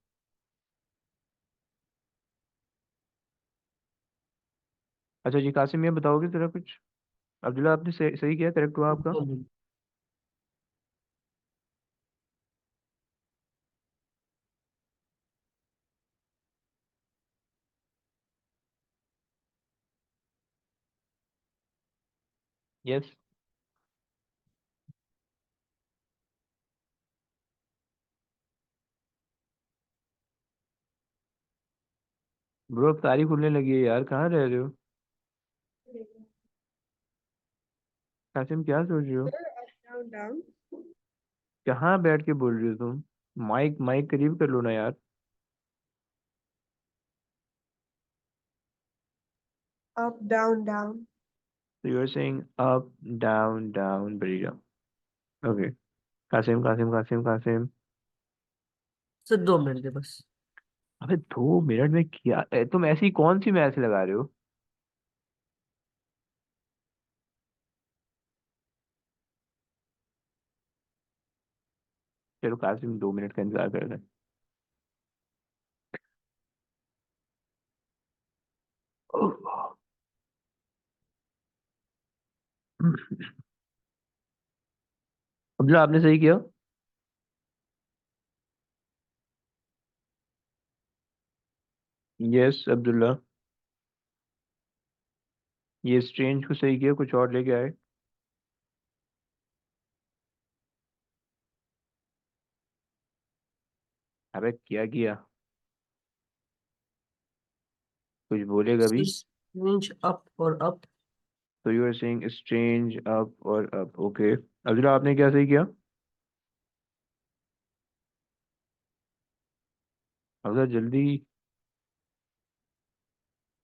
अच्छा जी, कासिम मियाँ बताओगे जरा कुछ? अब्दुल्ला आपने सही सही किया, करेक्ट हुआ आपका? 2 मिनट। यस। ब्रो अब तारीख खुलने लगी है यार, कहाँ रह रहे हो? कासिम क्या सोच रहे हो? Sir, up, down, down. कहाँ बैठ के बोल रही हो तुम? माइक माइक करीब कर लो ना यार। Up, down, down. So you are saying up, down, down, बढ़िया। Okay, Kasim Kasim Kasim Kasim. Sir 2 minute दे बस। अबे 2 मिनट में क्या तुम ऐसी कौन सी मैच लगा रहे हो? चलो कासिम 2 मिनट का इंतजार कर रहे हैं। अब्दुल्ला आपने सही किया। यस अब्दुल्ला, ये स्ट्रेंज को सही किया, कुछ और लेके आए। अबे क्या किया, कुछ बोलेगा भी? सर रेंज अप और अप। तो you are saying strange up और अप, ओके। अब्दुल्ला आपने क्या सही किया? अब्दुल्ला जल्दी,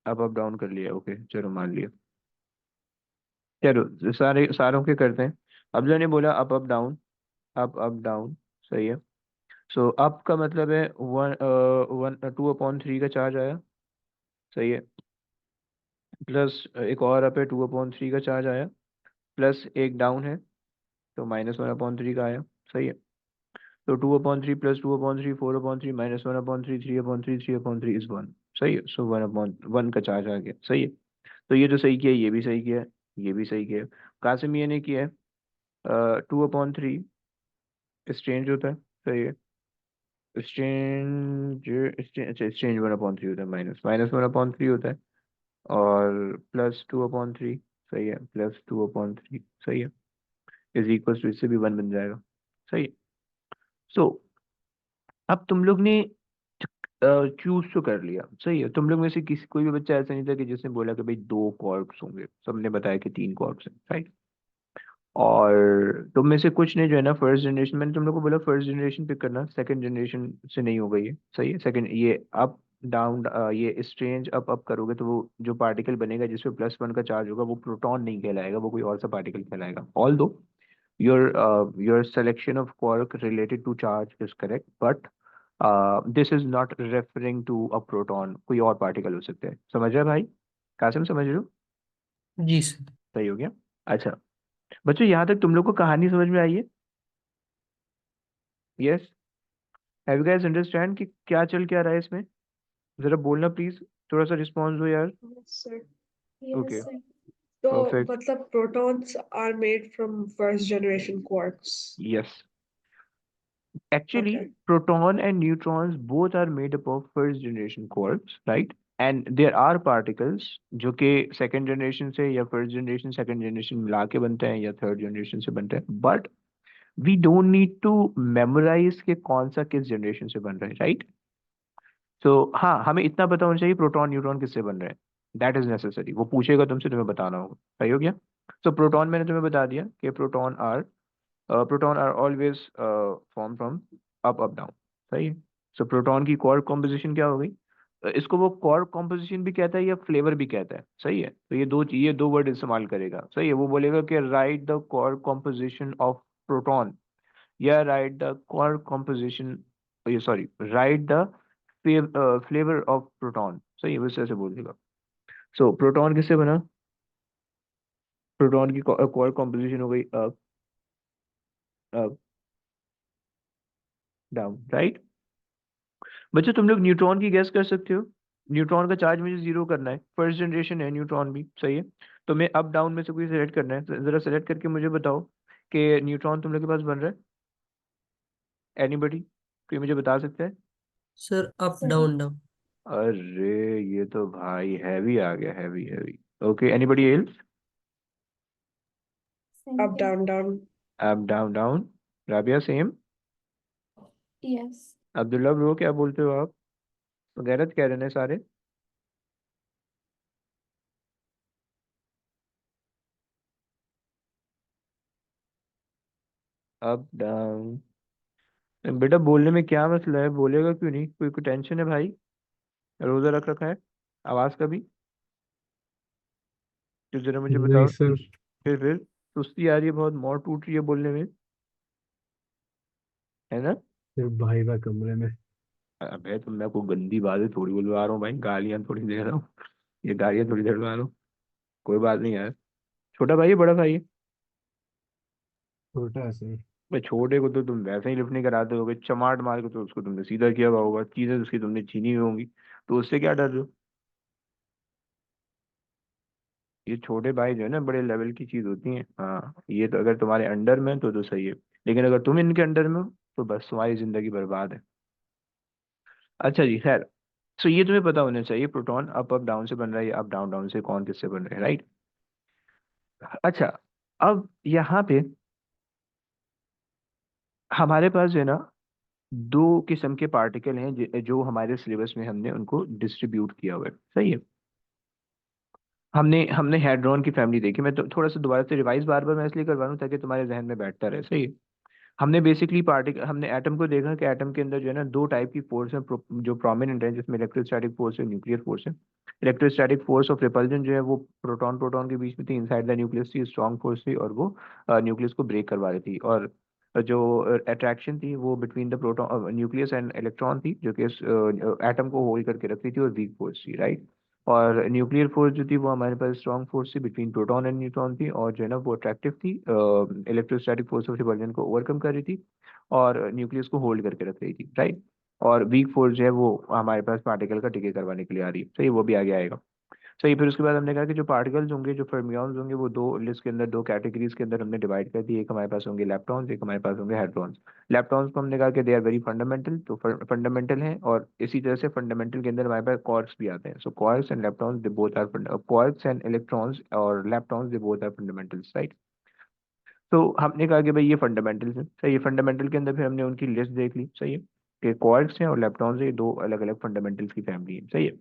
अप डाउन कर लिया, ओके चलो मान लिया। चलो सारे सारों के करते हैं। अब्दुल्ला ने बोला अप डाउन, अप डाउन, सही है। सो अप का मतलब है वन, 2/3 का चार्ज आया, सही है। प्लस एक और अप है, 2/3 का चार्ज आया, प्लस एक डाउन है, तो -1/3 का आया, सही है। तो 2/3 प्लस 2/3 4/3 -1/3 3/3 3/3 इज 1, सही है। सो 1/1 का चार्ज आ गया, सही है। तो ये तो सही किया, ये भी सही किया, ये भी सही किया। कासिम ये ने किया है 2/3 एक्सचेंज होता है, सही है। एक्सचेंज, अच्छा एक्सचेंज 1/3 होता है, -1/3 होता है, और +2/3, सही है, +2/3, सही है, इज इक्वल टू, इससे भी 1 बन जाएगा, सही है। सो अब तुम लोग ने चूज तो कर लिया, सही है। तुम लोग में से किसी, कोई भी बच्चा ऐसा नहीं था कि जिसने बोला कि भाई 2 कॉर्क्स होंगे, सबने बताया कि 3 कॉर्क्स हैं, राइट। और तुम में से कुछ ने जो है ना फर्स्ट जनरेशन, मैंने तुम लोग को बोला फर्स्ट जनरेशन पिक करना, सेकंड जनरेशन से नहीं होगा ये, सही है। सेकंड, ये अप डाउन, ये स्ट्रेंज अप अप करोगे तो वो जो पार्टिकल बनेगा जिसपे +1 का चार्ज होगा वो प्रोटॉन नहीं कहलाएगा, वो कोई और सा पार्टिकल कहलाएगा। ऑल दो your selection of quark related to charge is correct, but this is not referring to a proton, कोई और पार्टिकल हो सकते हैं, समझ रहे हो भाई? कासिम समझ रहे हो? जी सर। सही हो गया। अच्छा बच्चों, यहाँ तक तुम लोग को कहानी समझ में आई है? Yes, have you guys understand कि क्या चल क्या रहा है इसमें? जरा बोलना प्लीज, थोड़ा सा रिस्पॉन्स दो यार। Yes, sir. Okay, yes sir. So, perfect, matlab protons are made from first generation quarks. Yes. Actually, Okay. proton and neutrons both are made up of first generation quarks, right? And there are particles जो कि second generation से या first generation second generation मिला के बनते हैं या third generation से बनते हैं, but we don't need to memorise के कौन सा किस जनरेशन से बन रहा है, राइट? तो हाँ, हमें इतना पता होना चाहिए प्रोटॉन न्यूट्रॉन किससे बन रहे हैं, दैट इज नेसेसरी। वो पूछेगा तुमसे, तुम्हें बताना होगा। सही हो गया? तो प्रोटॉन मैंने तुम्हें बता दिया कि proton are always form from up up down. सही है। सो प्रोटॉन की कॉर्ड कॉम्पोजिशन क्या हो गई? इसको वो कॉर्ड कॉम्पोजिशन भी कहता है या फ्लेवर भी कहता है। सही है। तो ये दो वर्ड इस्तेमाल करेगा। सही है। वो बोलेगा कि right the quark composition of proton, या राइट द कॉर्ड कॉम्पोजिशन, ये sorry, right the flavour of proton. सही है, वैसे ऐसे बोल देगा। सो प्रोटॉन किससे बना? प्रोटॉन की कॉर्ड कॉम्पोजिशन हो गई अप अप डाउन, राइट? बच्चों तुम लोग न्यूट्रॉन की गैस कर सकते हो। न्यूट्रॉन का चार्ज मुझे जीरो करना है, फर्स्ट जनरेशन है न्यूट्रॉन भी। सही है। तो मैं अप डाउन में से कोई सेलेक्ट करना है, जरा सेलेक्ट करके मुझे बताओ कि न्यूट्रॉन तुम लोग के पास बन रहा है। एनीबडी, कोई मुझे बता सकता है? Sir up sir down down. अरे ये तो भाई हैवी आ गया, heavy heavy. Okay, anybody else? Same Up, thing. down, down. Up down down. Rabia same? Yes. Abdullah bro क्या बोलते हो आप? गैरत कह रहे हैं सारे? Up down. बेटा बोलने में क्या मसला है, बोलेगा क्यों नहीं? कोई टेंशन है भाई? रोजा रख रखा है आवाज का भी? तो जरा मुझे नहीं बताओ। सर। फिर सुस्ती आ रही है बहुत, मोर टूट रही है बोलने में, है ना? सिर्फ भाई बा कमरे में। अबे तो मैं कोई गंदी बातें थोड़ी बोलवा रहा हूँ भाई, गालियां थोड़ी दे रहा हूँ। ये गालियां थोड़ी दे रहा हूँ। कोई बात नहीं यार। छोटा भाई है बड़ा भाई है? छोटा है सर। भाई छोटे को तो तुम वैसे ही लिफ्ट नहीं कराते होगे, चमाट मार के तो उसको तुमने सीधा किया हुआ होगा, चीजें उसकी तुमने छीनी हुई होंगी, तो उससे क्या डर रहे हो? ये छोटे भाई जो है ना, बड़े लेवल की चीज होती है। हाँ, ये तो अगर तुम्हारे अंडर में है तो सही है, लेकिन अगर तुम इनके अंडर में हो तो बस तुम्हारी जिंदगी बर्बाद है। अच्छा जी, खैर। सो ये तुम्हें पता होना चाहिए प्रोटॉन अप अप डाउन से बन रहा है या अप डाउन डाउन से, कौन किससे बन रहे हैं, राइट? अच्छा, अब यहाँ पे हमारे पास जो है ना, दो किस्म के पार्टिकल हैं जो हमारे सिलेबस में हमने उनको डिस्ट्रीब्यूट किया हुआ है। सही है। हमने हमने हेड्रॉन की फैमिली देखी। मैं तो थोड़ा सा दोबारा से रिवाइज बार बार मैं इसलिए करवा रहा हूँ ताकि तुम्हारे जहन में बैठता रहे। सही है। हमने बेसिकली पार्टिकल, हमने एटम को देखा कि एटम के अंदर जो है ना दो टाइप की फोर्स है जो प्रोमिनेंट है, जिसमें इलेक्ट्रोस्टैटिक फोर्स है, न्यूक्लियर फोर्स है। इलेक्ट्रोस्टैटिक फोर्स ऑफ रिपल्जन जो है वो प्रोटॉन प्रोटॉन के बीच में थी, इनसाइड द न्यूक्लियस थी, स्ट्रॉन्ग फोर्स थी, और वो न्यूक्लियस को ब्रेक करवा रही थी। और जो अट्रैक्शन थी वो between the proton nucleus and electron थी, जो कि एटम को होल्ड करके रखती थी, और वीक फोर्स थी, राइट? और न्यूक्लियर फोर्स जो थी वो हमारे पास स्ट्रॉन्ग फोर्स थी बिटवीन प्रोटॉन एंड न्यूट्रॉन थी, और जो है ना वो अट्रैक्टिव थी, इलेक्ट्रोस्टैटिक फोर्स ऑफ रिपल्जन को ओवरकम कर रही थी, और न्यूक्लियस को होल्ड करके रख रही थी, राइट? और वीक फोर्स जो है वो हमारे पास पार्टिकल का डिके करवाने के लिए आ रही है। सही, वो भी आगे आएगा। सही। फिर उसके बाद हमने कहा कि जो पार्टिकल्स होंगे, जो फर्मियॉन्स होंगे, वो दो लिस्ट के अंदर, दो कैटेगरीज के अंदर हमने डिवाइड कर दी। एक हमारे पास होंगे लेप्टॉन्स, एक हमारे पास होंगे हेड्रॉन्स। लेप्टॉन्स को हमने कहा कि दे आर वेरी फंडामेंटल, तो फंडामेंटल हैं, और इसी तरह से फंडामेंटल के अंदर हमारे पास क्वार्क्स भी आते हैं। So quarks and leptons they both are, quarks and electrons और leptons they both are fundamentals, right? तो हमने कहा कि भाई ये फंडामेंटल्स हैं। सही है। फंडामेंटल के अंदर फिर हमने उनकी लिस्ट देख ली। सही है। कि क्वार्क्स हैं और लेप्टॉन्स हैं, ये दो अलग अलग फंडामेंटल्स की फैमिली है। सही है।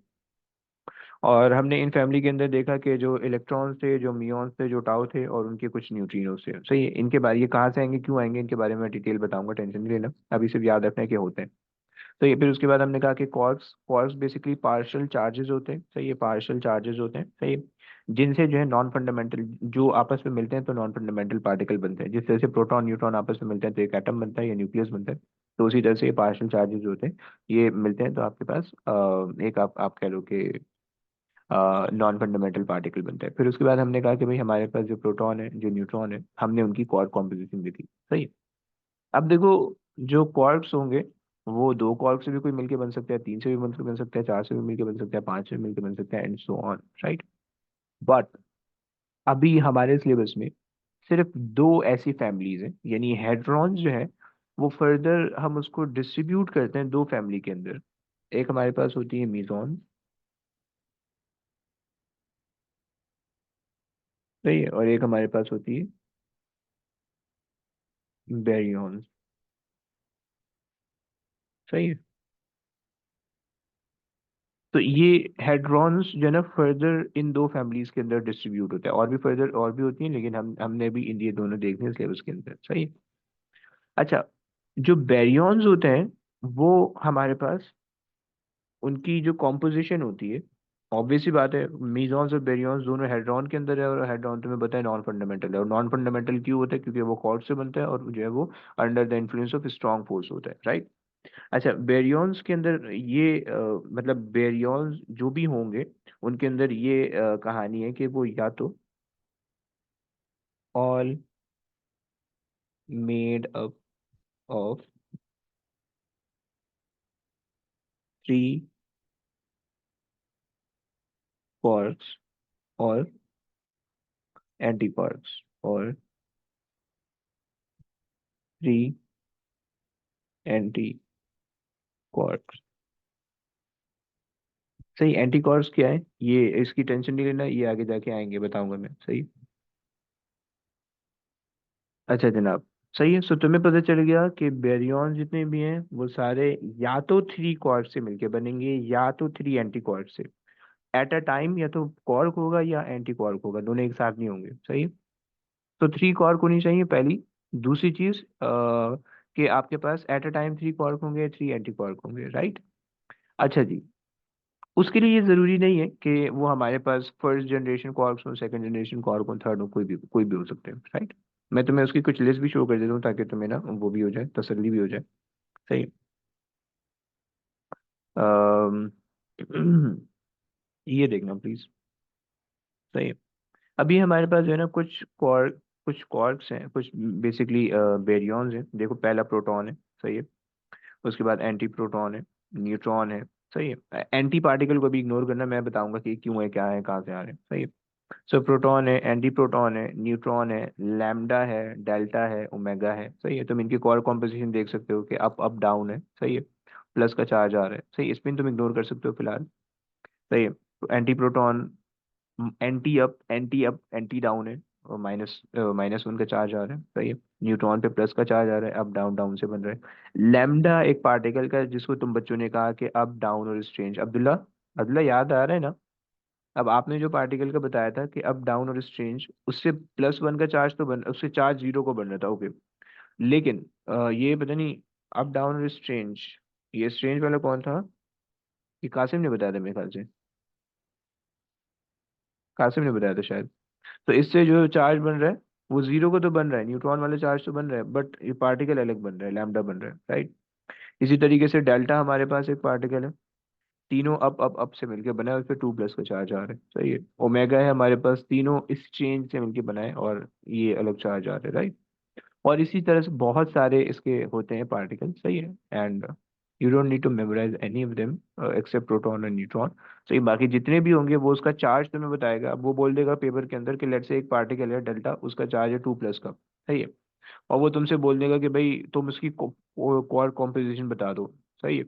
और हमने इन फैमिली के अंदर देखा कि जो इलेक्ट्रॉन्स थे, जो मियॉन्स थे, जो टाउ थे, और उनके कुछ न्यूट्रिनोस थे। सही है। इनके बारे, ये कहाँ से आएंगे, क्यों आएंगे, इनके बारे में मैं डिटेल बताऊंगा, टेंशन नहीं लेना, अभी सिर्फ याद रखना है कि होते हैं। तो ये फिर उसके बाद हमने कहा कि quarks quarks basically partial charges होते हैं। सही है। पार्शियल चार्जेस होते हैं। सही है। जिनसे जो है नॉन फंडामेंटल, जो आपस में मिलते हैं तो नॉन फंडामेंटल पार्टिकल बनते हैं। जिस तरह से प्रोटॉन न्यूट्रॉन आपस में मिलते हैं तो एक एटम बनता है या न्यूक्लियस बनता है, तो उसी तरह से ये पार्शियल चार्जेस होते हैं, ये मिलते हैं तो आपके पास एक आप कह लो कि नॉन फंडामेंटल पार्टिकल बनता है। फिर उसके बाद हमने कहा कि भाई हमारे पास जो प्रोटॉन है, जो न्यूट्रॉन है, हमने उनकी क्वार्क कॉम्पोजिशन देखी। सही है। अब देखो, जो क्वार्क्स होंगे वो दो क्वार्क से भी कोई मिलके बन सकता है, तीन से भी मिलकर बन सकता है, चार से भी मिलके बन सकता है, पांच से भी मिलके बन सकता है, and so on, right? But अभी हमारे सिलेबस में सिर्फ दो ऐसी फैमिलीज हैं, यानी हेड्रॉन्स जो है वो फर्दर हम उसको डिस्ट्रीब्यूट करते हैं दो फैमिली के अंदर। एक हमारे पास होती है मीजॉन, सही है, और एक हमारे पास होती है बैरियॉन्स। सही है। तो ये हेड्रॉन्स जो है ना फर्दर इन दो फैमिलीज के अंदर डिस्ट्रीब्यूट होता है, और भी फर्दर और भी होती हैं, लेकिन हमने भी इन ये दोनों देखने हैं सिलेबस के अंदर। सही है। अच्छा, जो बैरियॉन्स होते हैं वो हमारे पास उनकी जो कॉम्पोजिशन होती है, ऑब्वियसली बात है, मीजॉन्स और बेरियॉन्स दोनों हेड्रॉन के अंदर है, और हेड्रॉन तुम्हें पता है नॉन फंडामेंटल है, और नॉन फंडामेंटल क्यों होता है? क्योंकि वो कॉर्ड से बनता है और जो है वो under the influence of strong force होता है, राइट। अच्छा, बेरियॉन्स के अंदर ये मतलब बेरियॉन्स जो भी होंगे उनके अंदर ये कहानी है कि वो या तो all made up of 3 quarks और एंटी क्वार्क्स, और 3 एंटी क्वार्क्स। सही। एंटी क्वार्क्स क्या है? ये इसकी टेंशन नहीं लेना, ये आगे जाके आएंगे, बताऊंगा मैं। सही। अच्छा जनाब, सही है। सो तुम्हें पता चल गया कि बेरियॉन जितने भी हैं वो सारे या तो 3 क्वार्क से मिलके बनेंगे या तो 3 एंटी क्वार्क से। एट अ टाइम या तो क्वार्क होगा या एंटी क्वार्क होगा, दोनों एक साथ नहीं होंगे। सही। तो 3 क्वार्क होनी चाहिए पहली। दूसरी चीज कि आपके पास एट अ टाइम 3 क्वार्क होंगे, 3 एंटी क्वार्क होंगे, राइट। अच्छा जी, उसके लिए ये जरूरी नहीं है कि वो हमारे पास फर्स्ट जनरेशन क्वार्क्स हो, सेकंड जनरेशन क्वार्क हो, थर्ड हो, कोई भी हो सकते हैं, राइट। मैं तुम्हें उसकी कुछ लिस्ट भी शो कर देता हूँ ताकि तुम्हें ना वो भी हो जाए, तसल्ली भी हो जाए। सही। अम, ये देखना प्लीज। सही है। अभी हमारे पास जो है ना कुछ क्वार्क्स हैं, कुछ बेसिकली बेरियॉन्स हैं। देखो, पहला प्रोटॉन है। सही है। उसके बाद एंटी प्रोटॉन है, न्यूट्रॉन है। सही है। एंटी पार्टिकल को भी इग्नोर करना, मैं बताऊंगा कि क्यों है, क्या है, कहाँ से आ रहे हैं। सही है। सो प्रोटॉन है, एंटी प्रोटॉन है, न्यूट्रॉन है, लैम्डा है, डेल्टा है, ओमेगा है। सही है। तुम इनकी कॉर कॉम्पोजिशन देख सकते हो कि अप अप डाउन है। सही है। प्लस का चार्ज आ रहा है। सही, स्पिन तुम इग्नोर कर सकते हो फिलहाल। सही है। तो anti proton anti up anti down है, और -1 का चार्ज आ रहा है। सही है। न्यूट्रॉन पे प्लस का चार्ज आ रहा है, अप डाउन डाउन से बन रहा है। लैम्डा एक पार्टिकल का है, जिसको तुम बच्चों ने कहा कि अप डाउन और स्ट्रेंज। अब्दुल्ला, अब्दुल्ला याद आ रहा है ना? अब आपने जो पार्टिकल का बताया था कि अप डाउन और स्ट्रेंज, उससे +1 का चार्ज तो बन, उससे चार्ज 0 को बन रहा था। ओके। लेकिन ये पता नहीं, अप डाउन और स्ट्रेंज, ये स्ट्रेंज वाला कौन था? ये कासिम ने बताया था मेरे ख्याल से। कासिम ने बताया था शायद। तो इससे जो चार्ज बन रहा है वो 0 को तो बन रहा है, न्यूट्रॉन वाला चार्ज तो बन रहा है, बट ये पार्टिकल अलग बन रहा है, लैम्डा बन रहा है, राइट। इसी तरीके से डेल्टा हमारे पास एक पार्टिकल है, तीनों अप अप अप से मिलके बना है, उस पर 2+ का चार्ज आ रहा है। सही है। ओमेगा है हमारे पास, तीनों इस चेंज से मिलके बना है और ये अलग चार्ज आ रहा है, राइट। और इसी तरह से बहुत सारे इसके होते हैं पार्टिकल। सही है। And you don't need to memorise any of them except proton और न्यूट्रॉन। सही, बाकी जितने भी होंगे वो उसका चार्ज तुम्हें बताएगा। अब वो बोल देगा पेपर के अंदर कि लेट से एक पार्टिकल है डेल्टा, उसका चार्ज है 2+ का। सही है। और वो तुमसे बोल देगा कि भाई तुम उसकी क्वार्क कॉम्पोजिशन बता दो। सही है।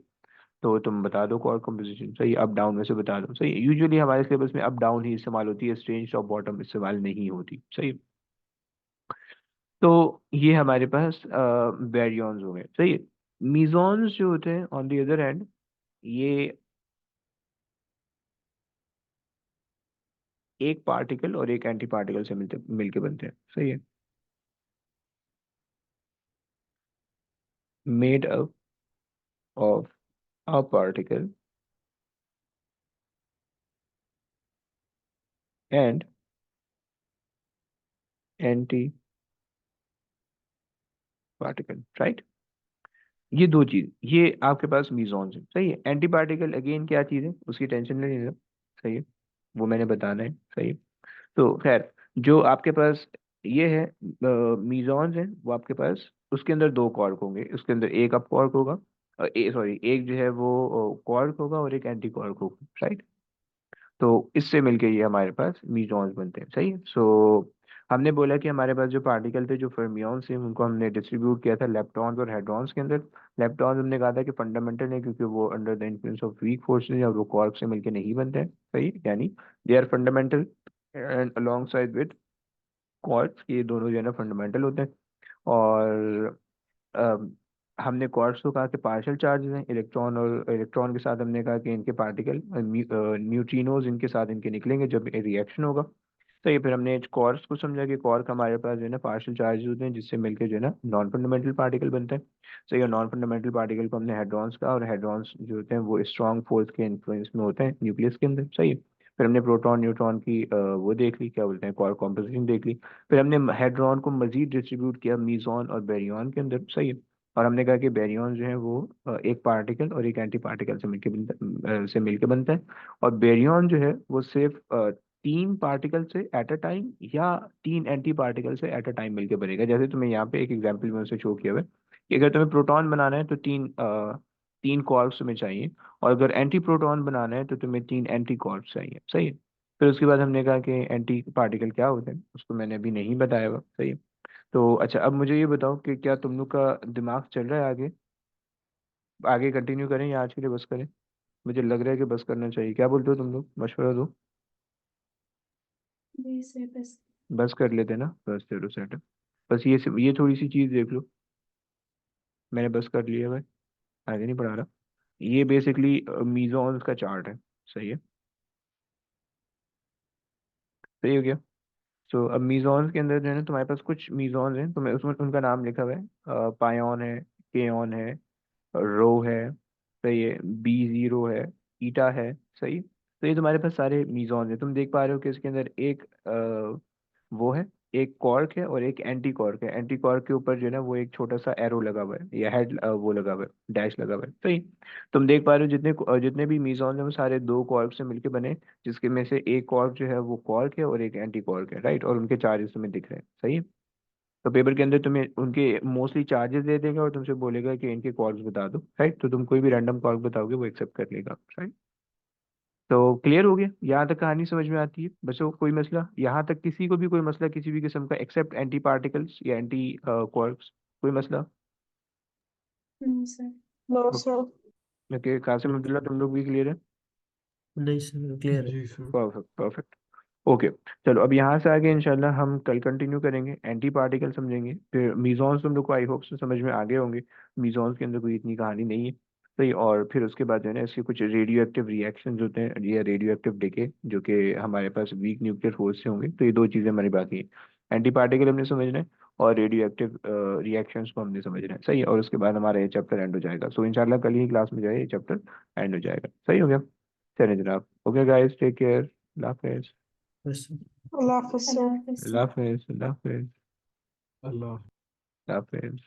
तो तुम बता दो क्वार्क कॉम्पोजिशन। सही, अप डाउन में से बता दो। सही, यूजुअली हमारे सिलेबस में अप डाउन ही इस्तेमाल होती है, स्ट्रेंज टॉप बॉटम इस्तेमाल नहीं होती। सही। तो ये हमारे पास बैरियॉन्स हो गए। सही है। मीजॉन्स जो होते हैं ऑन द अदर हैंड, ये एक पार्टिकल और एक एंटी पार्टिकल से मिलके बनते हैं। सही है। Made up of a particle and anti particle, right. ये दो चीज, ये आपके पास मीजॉन्स है। सही है। एंटी पार्टिकल अगेन क्या चीज है, उसकी टेंशन नहीं लेना। सही है। वो मैंने बताना है। सही है। तो खैर, जो आपके पास ये है मीजॉन्स है, वो आपके पास उसके अंदर 2 कॉर्क होंगे, उसके अंदर एक अप कॉर्क होगा, सॉरी, एक जो है वो कॉर्क होगा और एक एंटी कॉर्क होगा, राइट। तो इससे मिलके ये हमारे पास मीजॉन्स बनते हैं। सही है। सो हमने बोला कि हमारे पास जो पार्टिकल थे, जो फर्मियॉन्स थे, उनको हमने डिस्ट्रीब्यूट किया था लेप्टॉन्स और हेड्रॉन्स के अंदर। लेप्टॉन्स हमने कहा था कि फंडामेंटल है क्योंकि वो under the influence of week forces और वो कॉर्क से मिलके नहीं बनते हैं। सही है? यानी they are fundamental and along side with quarks, ये दोनों जो है ना फंडामेंटल होते हैं। और हमने क्वार्ट्स को कहा कि पार्शियल चार्जेस हैं, इलेक्ट्रॉन और इलेक्ट्रॉन के साथ हमने कहा कि इनके पार्टिकल न्यूट्रिनोज इनके साथ इनके निकलेंगे जब रिएक्शन होगा। तो ये फिर हमने क्वार्क्स को समझा कि क्वार्क हमारे पास जो है ना पार्शियल चार्जेस होते हैं जिससे मिलकर जो है ना नॉन फंडामेंटल पार्टिकल बनते हैं। तो ये नॉन फंडामेंटल पार्टिकल को हमने हेड्रॉन्स कहा, और हेड्रॉन्स जो होते हैं वो स्ट्रॉन्ग फोर्स के इन्फ्लुएंस में होते हैं न्यूक्लियस के अंदर। सही है। फिर हमने प्रोटॉन न्यूट्रॉन की वो देख ली, क्या बोलते हैं, क्वार्क कॉम्पोजिशन देख ली। फिर हमने हेड्रॉन को मजीद डिस्ट्रीब्यूट किया मीजॉन और बेरियन के अंदर। सही है। और हमने कहा कि बेरियन जो है वो एक पार्टिकल और एक एंटी पार्टिकल से मिलकर बनता है। और बेरियन जो है वो सिर्फ 3 पार्टिकल से एट अ टाइम या 3 एंटी पार्टिकल से एट अ टाइम मिलकर बनेगा। जैसे तुम्हें यहाँ पे एक एग्जांपल में उसे शो किया हुआ है कि अगर तुम्हें प्रोटॉन बनाना है तो 3 कॉर्क्स तुम्हें चाहिए, और अगर एंटी प्रोटॉन बनाना है तो तुम्हें 3 एंटी कॉर्क्स चाहिए। सही है। फिर उसके बाद हमने कहा कि एंटी पार्टिकल क्या होते हैं, उसको मैंने अभी नहीं बताया हुआ। सही है। तो अच्छा, अब मुझे ये बताओ कि क्या तुम लोग का दिमाग चल रहा है आगे, आगे कंटिन्यू करें या आज के लिए बस करें? मुझे लग रहा है कि बस करना चाहिए। क्या बोलते हो तुम लोग, मशवरा दो। जी सर, बस। बस कर लेते हैं ना, बस चलो सेट है। बस ये थोड़ी सी चीज़ देख लो, मैंने बस कर लिया भाई, आगे नहीं पढ़ा रहा। ये बेसिकली मीजॉन्स का चार्ट है। सही है। सही हो गया। सो अब मीजॉन्स के अंदर जो है ना तुम्हारे पास कुछ मीजॉन्स हैं, तुम्हें उसमें उनका नाम लिखा हुआ है, पायोन है, केओन है, रो है, सही है, B0 है, ईटा है। सही। तो ये तुम्हारे पास सारे मीजॉन्स हैं। तुम देख पा रहे हो कि इसके अंदर एक वो है, एक कॉर्क है और एक एंटी कॉर्क है। एंटी कॉर्क के ऊपर जो है ना वो एक छोटा सा एरो लगा हुआ है या हेड वो लगा हुआ है, डैश लगा हुआ है। सही। तुम देख पा रहे हो जितने भी मीजॉन्स हैं वो सारे 2 कॉर्क से मिलकर बने, जिसके में से एक कॉर्क जो है वो कॉर्क है और एक एंटी कॉर्क है। राइट। और उनके चार्जेस तुम्हें दिख रहे हैं। सही है। तो पेपर के अंदर तुम्हें उनके मोस्टली चार्जेस दे देगा और तुमसे बोलेगा कि इनके कॉर्क्स बता दो। राइट। तो तुम कोई भी रैंडम कॉर्क बताओगे वो एक्सेप्ट कर लेगा। राइट। तो क्लियर हो गया, यहाँ तक कहानी समझ में आती है? बस वो कोई मसला यहाँ तक, किसी को भी कोई मसला किसी भी किस्म का, एक्सेप्ट एंटी पार्टिकल्स या एंटी क्वार्क्स, कोई मसला? No sir. No, sir. ओके, कासिम अब्दुल्ला तुम लोग भी क्लियर है? नहीं सर, क्लियर है। जी सर। Perfect perfect. ओके। चलो अब यहाँ से आगे इंशाल्लाह हम कल कंटिन्यू करेंगे, एंटी पार्टिकल समझेंगे, फिर मीजॉन्स तुम लोग को आई होप से समझ में आ गए होंगे। मीजॉन्स के अंदर कोई इतनी कहानी नहीं है। सही। और फिर उसके बाद जो है ना इसके कुछ रेडियो एक्टिव रिएक्शन होते हैं या रेडियो एक्टिव डिके जो कि हमारे पास वीक न्यूक्लियर फोर्स से होंगे। तो ये 2 चीज़ें हमारी बाकी हैं, एंटी पार्टिकल हमने समझना है और रेडियो एक्टिव रिएक्शंस को हमने समझना है। सही। और उसके बाद हमारा ये चैप्टर एंड हो जाएगा। सो इंशाल्लाह कल ही क्लास में जो है ये चैप्टर एंड हो जाएगा। सही हो गया। चलिए जनाब, ओके गाइस, टेक केयर, अल्लाह हाफिज़। बस Allah Hafiz, sir. अल्लाह हाफिज़ सर। अल्लाह हाफिज़। अल्लाह हाफिज़। अल्लाह। अल्लाह हाफिज़।